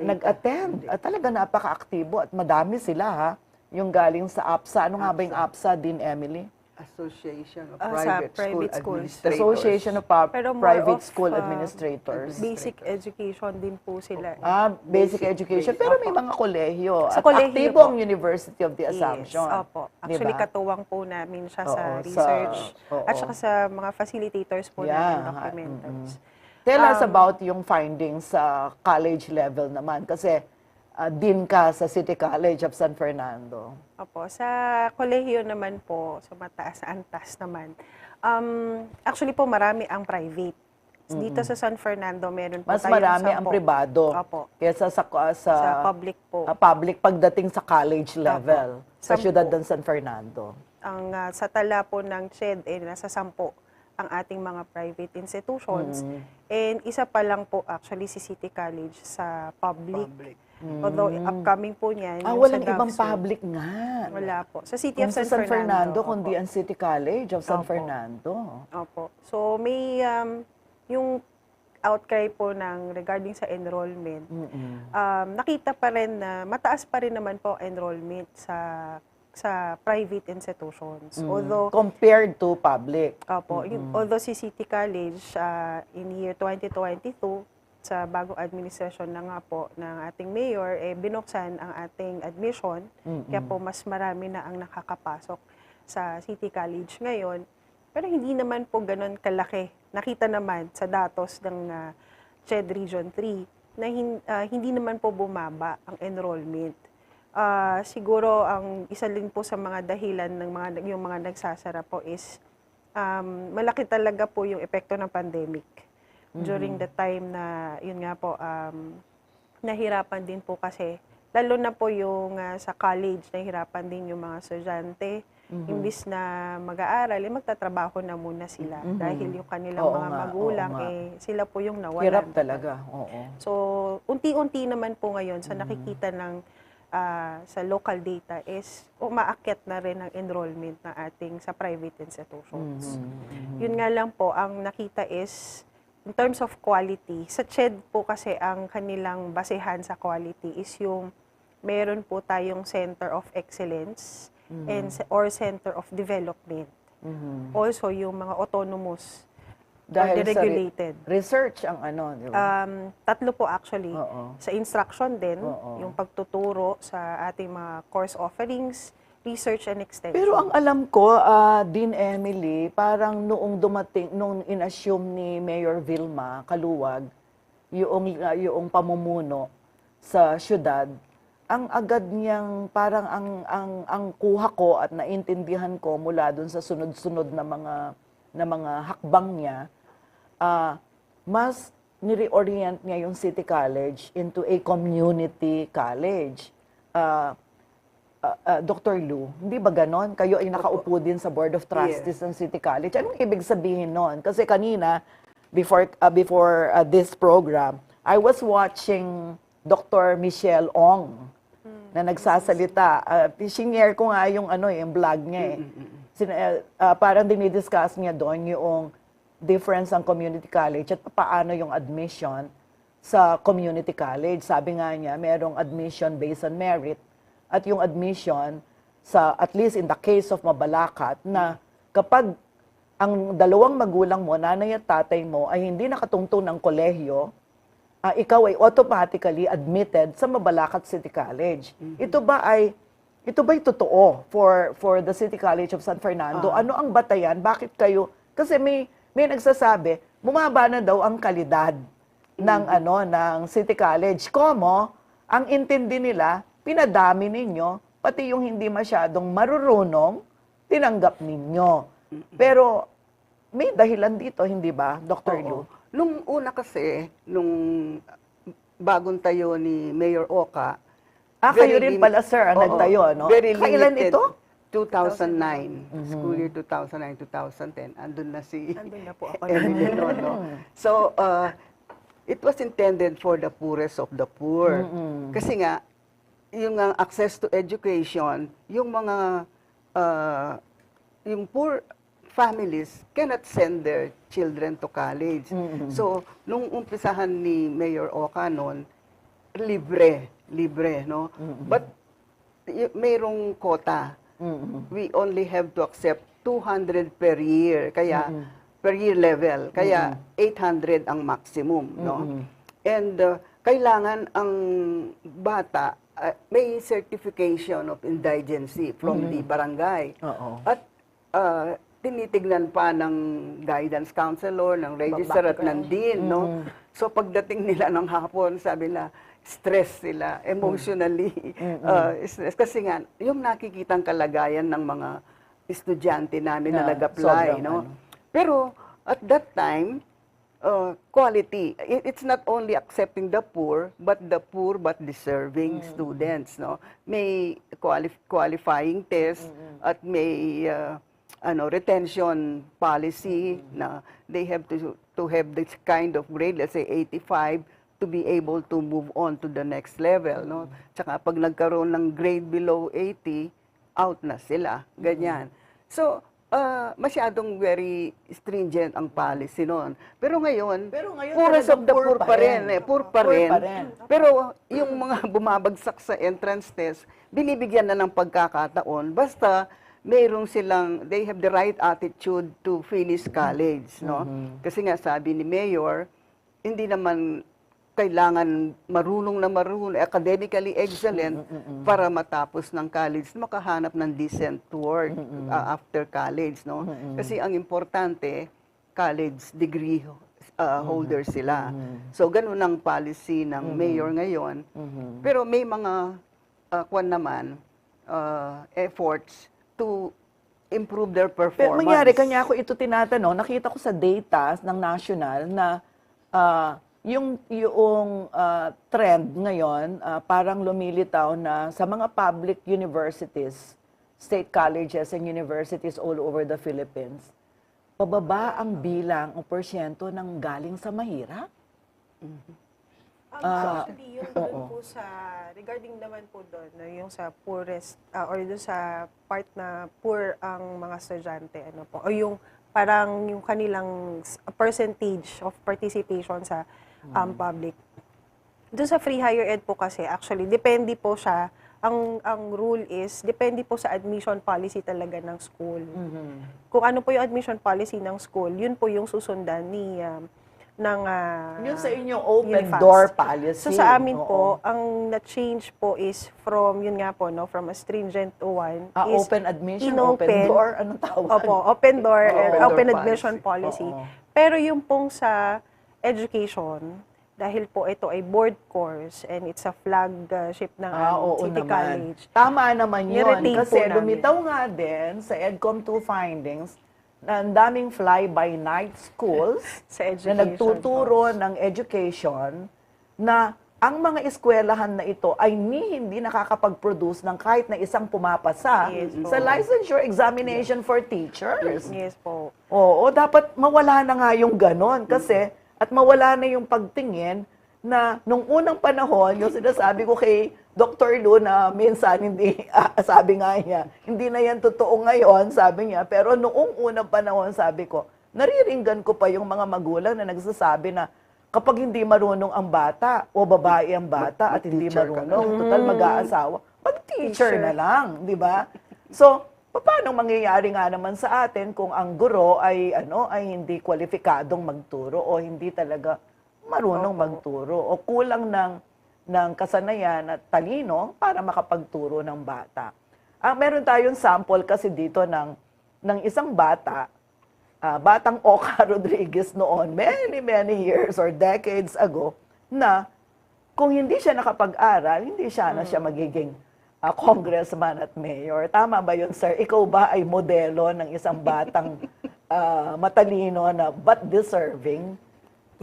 nag-attend. Talaga napaka-aktibo at madami sila, ha. Yung galing sa APSA. Ano nga ba yung APSA, Dean Emily? Association of Sa Private School private schools. Administrators. Association of Pero more Private of, School Administrators. Basic education din po sila. Basic education. Pero may mga kolehiyo. Sa At kolehiyo aktibo po. ang University of the Assumption. Yes, opo. Actually, Diba? katuwang po namin siya Oo, sa research oo. at saka sa mga facilitators po namin, documenters. Tell us about yung findings sa college level naman. Kasi din ka sa City College of San Fernando. Opo. Sa kolehiyo naman po, sa mataas sa antas naman, actually po marami ang private. Dito sa San Fernando, meron po Mas tayong marami ang 10. pribado. Opo. Kesa sa Public po. Public pagdating sa college level. Sa 10 siyudad po. ng San Fernando. Ang sa tala po ng CHED, nasa 10 ang ating mga private institutions. And isa pa lang po actually si City College sa public. Although upcoming po niyan, yung Walang sa ibang DAPSU, public nga. wala po. Sa City Kung of sa San Fernando. kundi opo. ang City College of San Opo. Fernando. Opo. So may yung outcry po ng regarding sa enrollment, nakita pa rin na mataas pa rin naman po enrollment sa private institutions. Although Compared to public. Opo, although si City College in year 2022 sa bagong administrasyon na nga po ng ating mayor, binuksan ang ating admission. Kaya po mas marami na ang nakakapasok sa City College ngayon. Pero hindi naman po ganun kalaki. Nakita naman sa datos ng CHED Region 3 na hindi naman po bumaba ang enrollment. Siguro ang isa din po sa mga dahilan ng yung mga nagsasara po is malaki talaga po yung epekto ng pandemic. During the time na, yun nga po, nahirapan din po kasi, lalo na po yung sa college, nahirapan din yung mga estudyante. Imbis na mag-aaral, magtatrabaho na muna sila. Dahil yung kanilang mga magulang, sila po yung nawalan. Hirap talaga, oo. So, unti-unti naman po ngayon sa nakikita ng sa local data is umaakyat na rin ang enrollment na ating sa private institutions. Yun nga lang po, ang nakita is, in terms of quality, sa CHED po kasi ang kanilang basehan sa quality is yung meron po tayong Center of Excellence or Center of Development. Also, yung mga autonomous or Dahil sa deregulated. research ang di ba? Tatlo po actually. Oo. Sa instruction din, Oo. yung pagtuturo sa ating mga course offerings, research and extension. Pero ang alam ko, Dean Emily, parang noong dumating, nung inassume ni Mayor Vilma Kaluwag, yung pamumuno sa syudad, ang agad niyang parang ang kuha ko at naintindihan ko mula dun sa sunod-sunod na mga hakbang niya, mas nireorient niya yung City College into a community college. Dr. Lu, hindi ba ganon? Kayo ay nakaupo din sa Board of Trustees ng City College. Anong ibig sabihin nun? Kasi kanina, before this program, I was watching Dr. Michelle Ong na nagsasalita. Sinare ko nga yung vlog niya parang dinidiscuss niya doon yung difference ng community college at paano yung admission sa community college. Sabi nga niya, merong admission based on merit at yung admission sa, at least in the case of Mabalacat, na kapag ang dalawang magulang mo, nanay at tatay mo, ay hindi nakatungtong ng kolehiyo, ikaw ay automatically admitted sa Mabalacat City College. Ito ba'y totoo for the City College of San Fernando? Ano ang batayan? Bakit kayo? Kasi may nagsasabi, bumaba na daw ang kalidad ng City College. Como ang intindi nila, pinadami ninyo, pati yung hindi masyadong marurunong, tinanggap ninyo. Pero may dahilan dito, hindi ba, Dr. Lu? Nung una kasi, nung bagong tayo ni Mayor Oka, Kayo rin pala, sir, ang nagtayo, no? Very Kailan limited. ito? 2009. School year 2009-2010. Andun na si Andun na po ako. Emily noon, no? So, it was intended for the poorest of the poor. Kasi nga, yung access to education, yung mga, yung poor families cannot send their children to college. So, nung umpisahan ni Mayor Oka noon, libre, no? But mayroong quota. We only have to accept 200 per year, kaya per year level, kaya 800 ang maximum, no? And kailangan ang bata may certification of indigency from the barangay. At tinitignan pa ng guidance counselor, ng registrar at ng dean, no? So pagdating nila ng hapon, sabi nila, stress sila, emotionally stress. Kasi nga, yung nakikitang kalagayan ng mga estudyante namin na nag-apply, no? Pero at that time, quality, it's not only accepting the poor but deserving students, no? May qualifying test at may retention policy na they have to have this kind of grade, let's say 85, to be able to move on to the next level, no? Tsaka pag nagkaroon ng grade below 80, out na sila, ganyan. So, masyadong very stringent ang policy noon. Pero ngayon poorest of the poor pa rin. Poor pa rin. Pero yung mga bumabagsak sa entrance test, binibigyan na ng pagkakataon, basta mayroong silang, they have the right attitude to finish college, no? Kasi nga sabi ni Mayor, hindi naman kailangan marunong, academically excellent para matapos ng college, makahanap ng decent work after college, no? Kasi ang importante, college degree holder sila. So, ganun ang policy ng mayor ngayon. Pero may mga efforts to improve their Pero performance. mangyari, kanya ako ito tinatanong, nakita ko sa data ng national na yung trend ngayon, parang lumilitaw na sa mga public universities, state colleges and universities all over the Philippines, pababa ang bilang o porsyento ng galing sa mahirap. Actually, yung oo. dun po sa, regarding naman po doon, no, yung sa poorest, or dun sa part na poor ang mga estudyante, ano po, o yung parang yung kanilang percentage of participation sa public. Doon sa free higher ed po kasi, actually, depende po siya, ang rule is, depende po sa admission policy talaga ng school. Kung ano po yung admission policy ng school, yun po yung susundan ni Yung sa inyong open UNIFAS. door policy. So sa amin Oo. po, ang na-change po is from, yun nga po, no, from a stringent one, is Open admission, inopen. open door, anong tawag? Opo, open door, Oo, and open open door admission policy. policy. Oo. Pero yung pong sa education, dahil po ito ay board course and it's a flagship ng Oo City naman. College. Tama naman yun. Niretain Kasi po namin. lumitaw nga din sa EDCOM 2 findings na ang daming fly-by-night schools Sa na education nagtuturo ng education na ang mga eskwelahan na ito ay hindi nakakapag-produce ng kahit na isang pumapasa Yes po. sa licensure examination for teachers. Yes po. Oo, dapat mawala na nga yung ganon kasi at mawala na yung pagtingin na nung unang panahon, yung sinasabi ko kay Dr. Lu na minsan hindi, sabi nga niya, hindi na yan totoo ngayon, sabi niya, pero noong unang panahon, sabi ko, nariringgan ko pa yung mga magulang na nagsasabi na kapag hindi marunong ang bata o babae ang bata at hindi Mag-teacher ka marunong, total mag-aasawa, mag-teacher na lang, di ba? So, paano mangyayari nga naman sa atin kung ang guro ay hindi kwalipikadong magturo o hindi talaga marunong magturo o kulang ng kasanayan at talino para makapagturo ng bata. Meron tayong sample kasi dito ng isang bata, batang Oka Rodriguez noon, many years or decades ago, na kung hindi siya nakapag-aral, hindi siya magiging congressman at mayor. Tama ba yun, sir? Ikaw ba ay modelo ng isang batang matalino na but deserving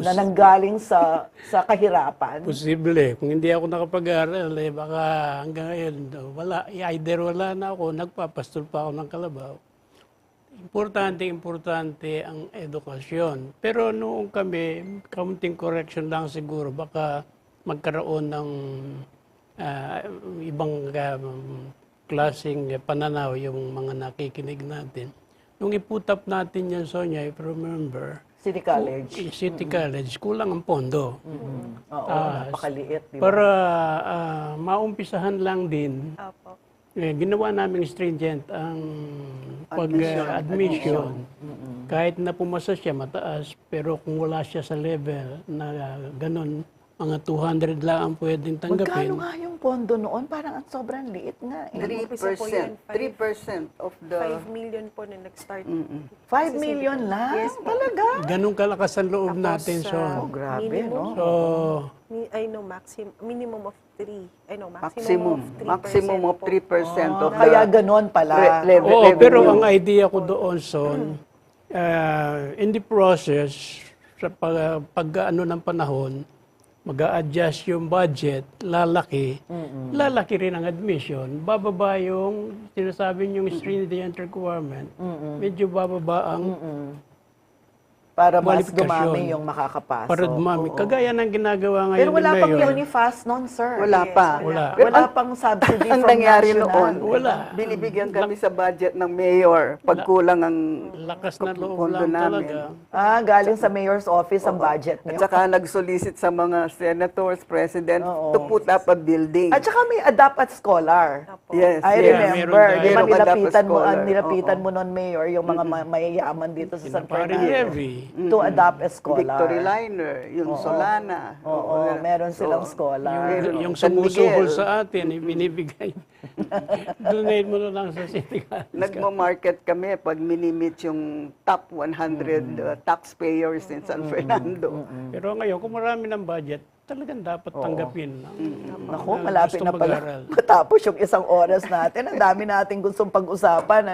na nanggaling sa kahirapan? Posible. Kung hindi ako nakapag-aral, baka hanggang ngayon, either wala na ako, nagpapastol pa ako ng Kalabaw. Importante ang edukasyon. Pero noong kami, counting correction lang siguro, baka magkaroon ng ibang klaseng pananaw yung mga nakikinig natin. Nung iputap natin yan, Sonia, if you remember, City College. City College, kulang ang pondo. Oo, napakaliit. Di ba? Para maumpisahan lang din, Opo. ginawa namin stringent ang pag-admission. Kahit na pumasa siya mataas, pero kung wala siya sa level na ganun, mga 200 lang ang pwedeng tanggapin. Magkano nga yung pondo noon? Parang ang sobrang liit nga. 3%. 3% of the... 5 million po na nag-start. 5 million lang? Yes, Talaga? Ganun kalakas ang loob natin. So, Oh, grabe, minimum, no? so minimum of 3. Maximum of 3% of the... Kaya ganon pala. oo, revenue. pero ang idea ko doon, Son, in the process, sa pag-ano ng panahon, mag-a-adjust yung budget, lalaki rin ang admission, bababa yung sinasabi yung stringent requirement, medyo bababa ang Para mas qualification. dumami yung makakapasok. para dumami. Oo. Kagaya ng ginagawa ngayon Pero wala ni pang Mayor. Unifas noon, sir. Wala pa. Wala. Wala pang subsidy Ang from nangyari national. noon, Wala. binibigyan kami sa budget ng mayor pag kulang ang Lakas na loob pondo lang namin. talaga. Galing sa mayor's office ang budget At niyo. saka nag-solicit sa mga senators, president Oo. to put up a building. At saka may adapt at scholar. Yes, I yes. remember, meron di ba tayo. nilapitan mo, Scholar, nilapitan oo. mo noon, Mayor, yung mga mayayaman dito sa San Pare Fernando Levy. to adopt a scholar. Victory Liner, yung Solana. Oo, meron silang scholar. Yung San sumusuhol Miguel. sa atin, ibinibigay. Donate mo na lang sa City College. Nagmo-market kami pag minimit yung top 100 taxpayers in San Fernando. Pero ngayon, kung marami ng budget, talagang dapat tanggapin. Naku, malapit Gusto na pala mag-aral. matapos yung isang oras natin. Ang dami nating gustong pag-usapan.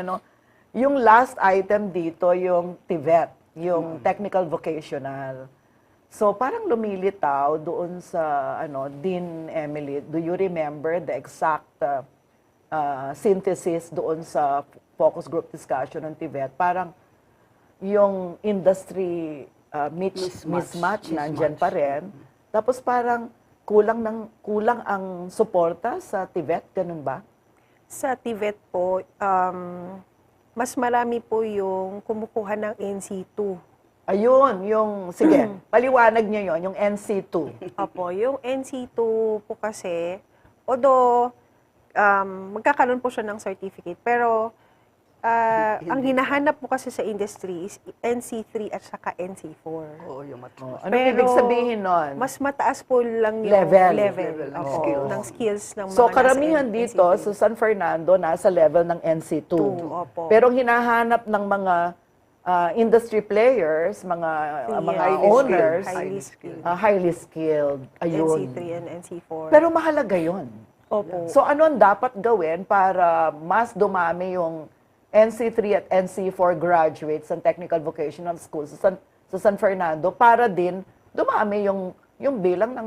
Yung last item dito, yung TVET, yung technical vocational. So parang lumilitaw doon sa Dean Emily, do you remember the exact synthesis doon sa focus group discussion ng TVET? Parang yung industry mismatch nandyan pa rin. Tapos parang kulang ang suporta sa TVET, ganun ba? Sa TVET po, mas marami po yung kumukuha ng NC2. Ayun, sige, paliwanag niyo yon, yung NC2. Opo, yung NC2 po kasi, although magkakaroon po siya ng certificate, pero ang hinahanap po kasi sa industry is NC3 at saka NC4. Oo, yung Oh, anong ibig sabihin nun? Mas mataas po lang yung Level. Level ng opo, skills. ng skills ng mga So nasa karamihan dito NC3. sa San Fernando nasa level ng NC2. Opo. Pero ang hinahanap ng mga industry players, mga Highly owners, highly skilled. highly skilled. Ayun. NC3 and NC4. Pero mahalaga 'yun. Opo. So ano ang dapat gawin para mas dumami yung NC3 at NC4 graduates ng technical vocational schools sa San Fernando para din dumami yung bilang ng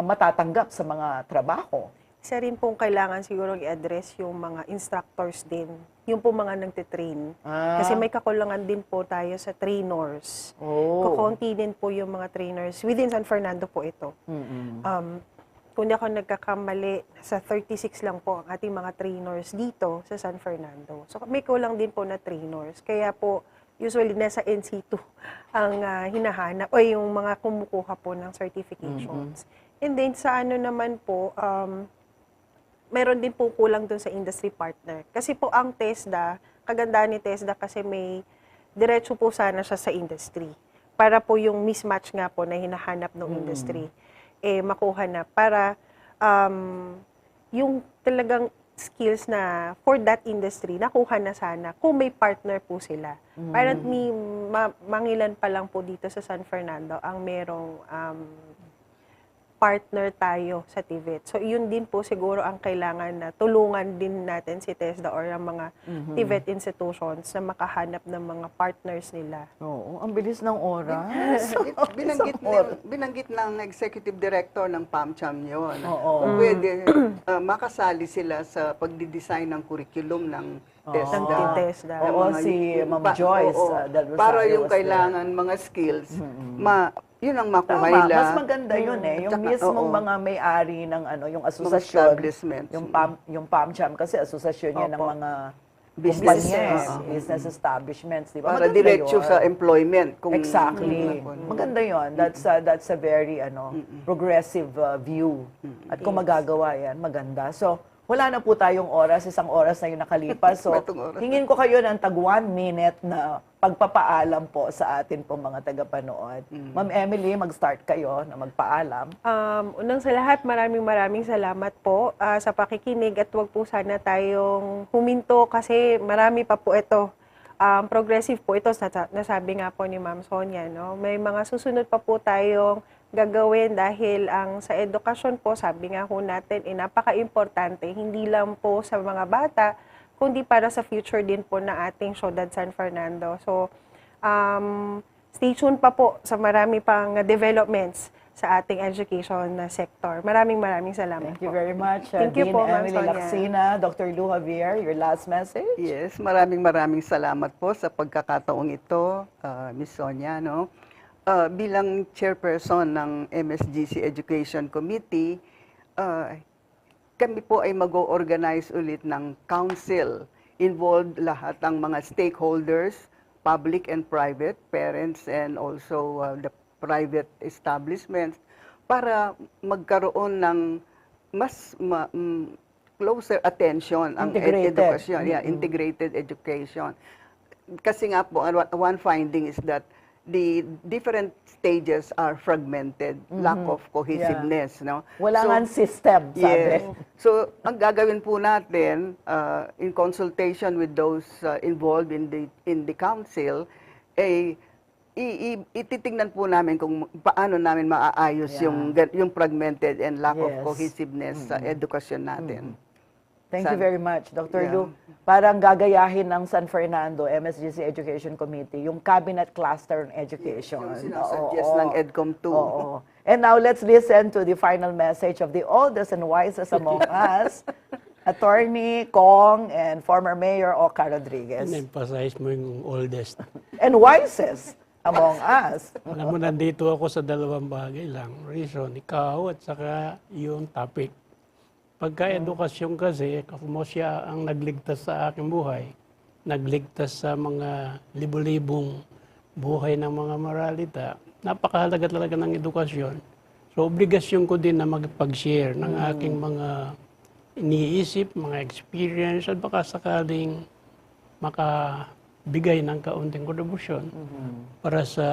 matatanggap sa mga trabaho. Isa rin pong kailangan siguro i-address yung mga instructors din. Yung po mga nagtitrain. Kasi may kakulangan din po tayo sa trainers. Kukunti din po yung mga trainers. Within San Fernando po ito. Kung di ako nagkakamali, sa 36 lang po ang ating mga trainers dito sa San Fernando. So may kulang din po na trainers. Kaya po, usually nasa NC2 ang hinahanap o yung mga kumukuha po ng certifications. And then sa ano naman po, meron din po kulang dun sa industry partner. Kasi po ang TESDA, kagandahan ni TESDA kasi may diretso po sana siya sa industry. Para po yung mismatch nga po na hinahanap ng industry, makuha na. Para yung talagang skills na for that industry, nakuha na sana kung may partner po sila. Parang mangilan pa lang po dito sa San Fernando ang merong partner tayo sa TVET. So, yun din po siguro ang kailangan na tulungan din natin si TESDA or ang mga TVET institutions na makahanap ng mga partners nila. Oo, ang bilis ng oras. Binanggit ng executive director ng PAMCHAM yun. Oo. Kung pwede, makasali sila sa pagdidesign ng curriculum ng TESDA. Ng TESDA. Oo, si Ma'am Joyce Del Rosario para yung was kailangan mga skills, yun ang makuha Tama, nila. mas maganda yun eh. Yung Tsaka, mismong oo. mga may-ari ng yung Mga asosasyon, establishments. yung PAMCHAM kasi asosasyon yan ng Opo. mga Business. kumpanya, Oo. business establishments, di ba? Para Maganda diretso yun. sa employment. Exactly. Maganda yon. That's a very progressive view. At kung magagawa yan, maganda. So, wala na po tayong oras, isang oras na yung nakalipas. So, Batong oras. hingin ko kayo ng tag 1 minute na pagpapaalam po sa atin po mga tagapanood. Ma'am Emily, mag-start kayo na magpaalam. Unang sa lahat, maraming salamat po sa pakikinig at huwag po sana tayong huminto kasi marami pa po ito. Progressive po ito, nasabi nga po ni Ma'am Sonia. No? May mga susunod pa po tayong gagawin dahil ang sa edukasyon po, sabi nga po natin, napaka-importante, hindi lang po sa mga bata, kundi para sa future din po na ating Syudad San Fernando. So, stay tuned pa po sa marami pang developments sa ating education sector. Maraming salamat Thank you po. very much, Thank you Dean po, Ma'am Emily Sonia. Lacsina, Dr. Lou Javier, your last message? Yes, maraming salamat po sa pagkakataong ito, Miss Sonia. No? Bilang chairperson ng MSGC Education Committee, kami po ay mag-organize ulit ng council. Involved lahat ang mga stakeholders, public and private, parents and also the private establishments, para magkaroon ng mas closer attention ang Integrated. edukasyon, integrated education. Kasi nga po, one finding is that the different stages are fragmented, lack of cohesiveness, no? Wala So, nga system, sabi. Yes. So, ang gagawin po natin in consultation with those involved in the council ay ititingnan po namin kung paano namin maaayos yung fragmented and lack of Yes. cohesiveness sa edukasyon natin. Thank you very much, Dr. Yeah. Lou. Parang gagayahin ng San Fernando MSGC Education Committee yung Cabinet Cluster on Education. Yung sinasuggest Oo. ng EDCOM 2. Oo. And now let's listen to the final message of the oldest and wisest among us, Attorney Kong and former Mayor Oka Rodriguez. And emphasize mo yung oldest. And wisest. Among Us. Alam mo, nandito ako sa dalawang bagay lang. Reason, ikaw at saka yung topic. Pagka edukasyon kasi, mo siya ang nagligtas sa aking buhay. Nagligtas sa mga libo-libong buhay ng mga moralita. Napakahalaga talaga ng edukasyon. So, obligasyon ko din na magpag-share ng aking mga iniisip, mga experience, at baka sakaling makabigay ng kaunting kontribusyon para sa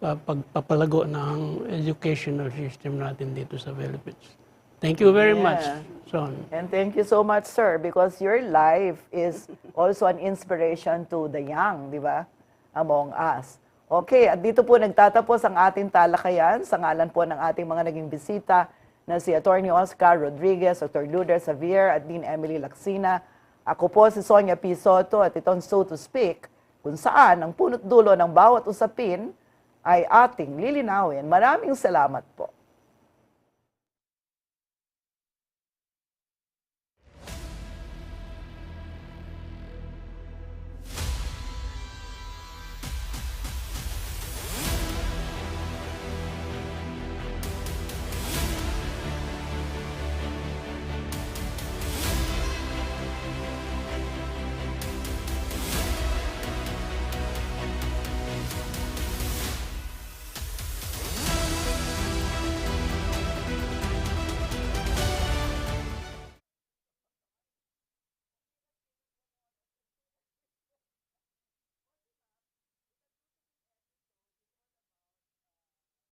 pagpapalago ng educational system natin dito sa Philippines. Thank you very much, Son. And thank you so much, sir, because your life is also an inspiration to the young, di ba? Among us. Okay, at dito po nagtatapos ang ating talakayan sa ngalan po ng ating mga naging bisita na si Attorney Oscar Rodriguez, Dr. Luder Xavier at Dean Emily Lacsina. Ako po si Sonia P. Soto at itong So to Speak, kung saan ang punot dulo ng bawat usapin ay ating lilinawin. Maraming salamat po.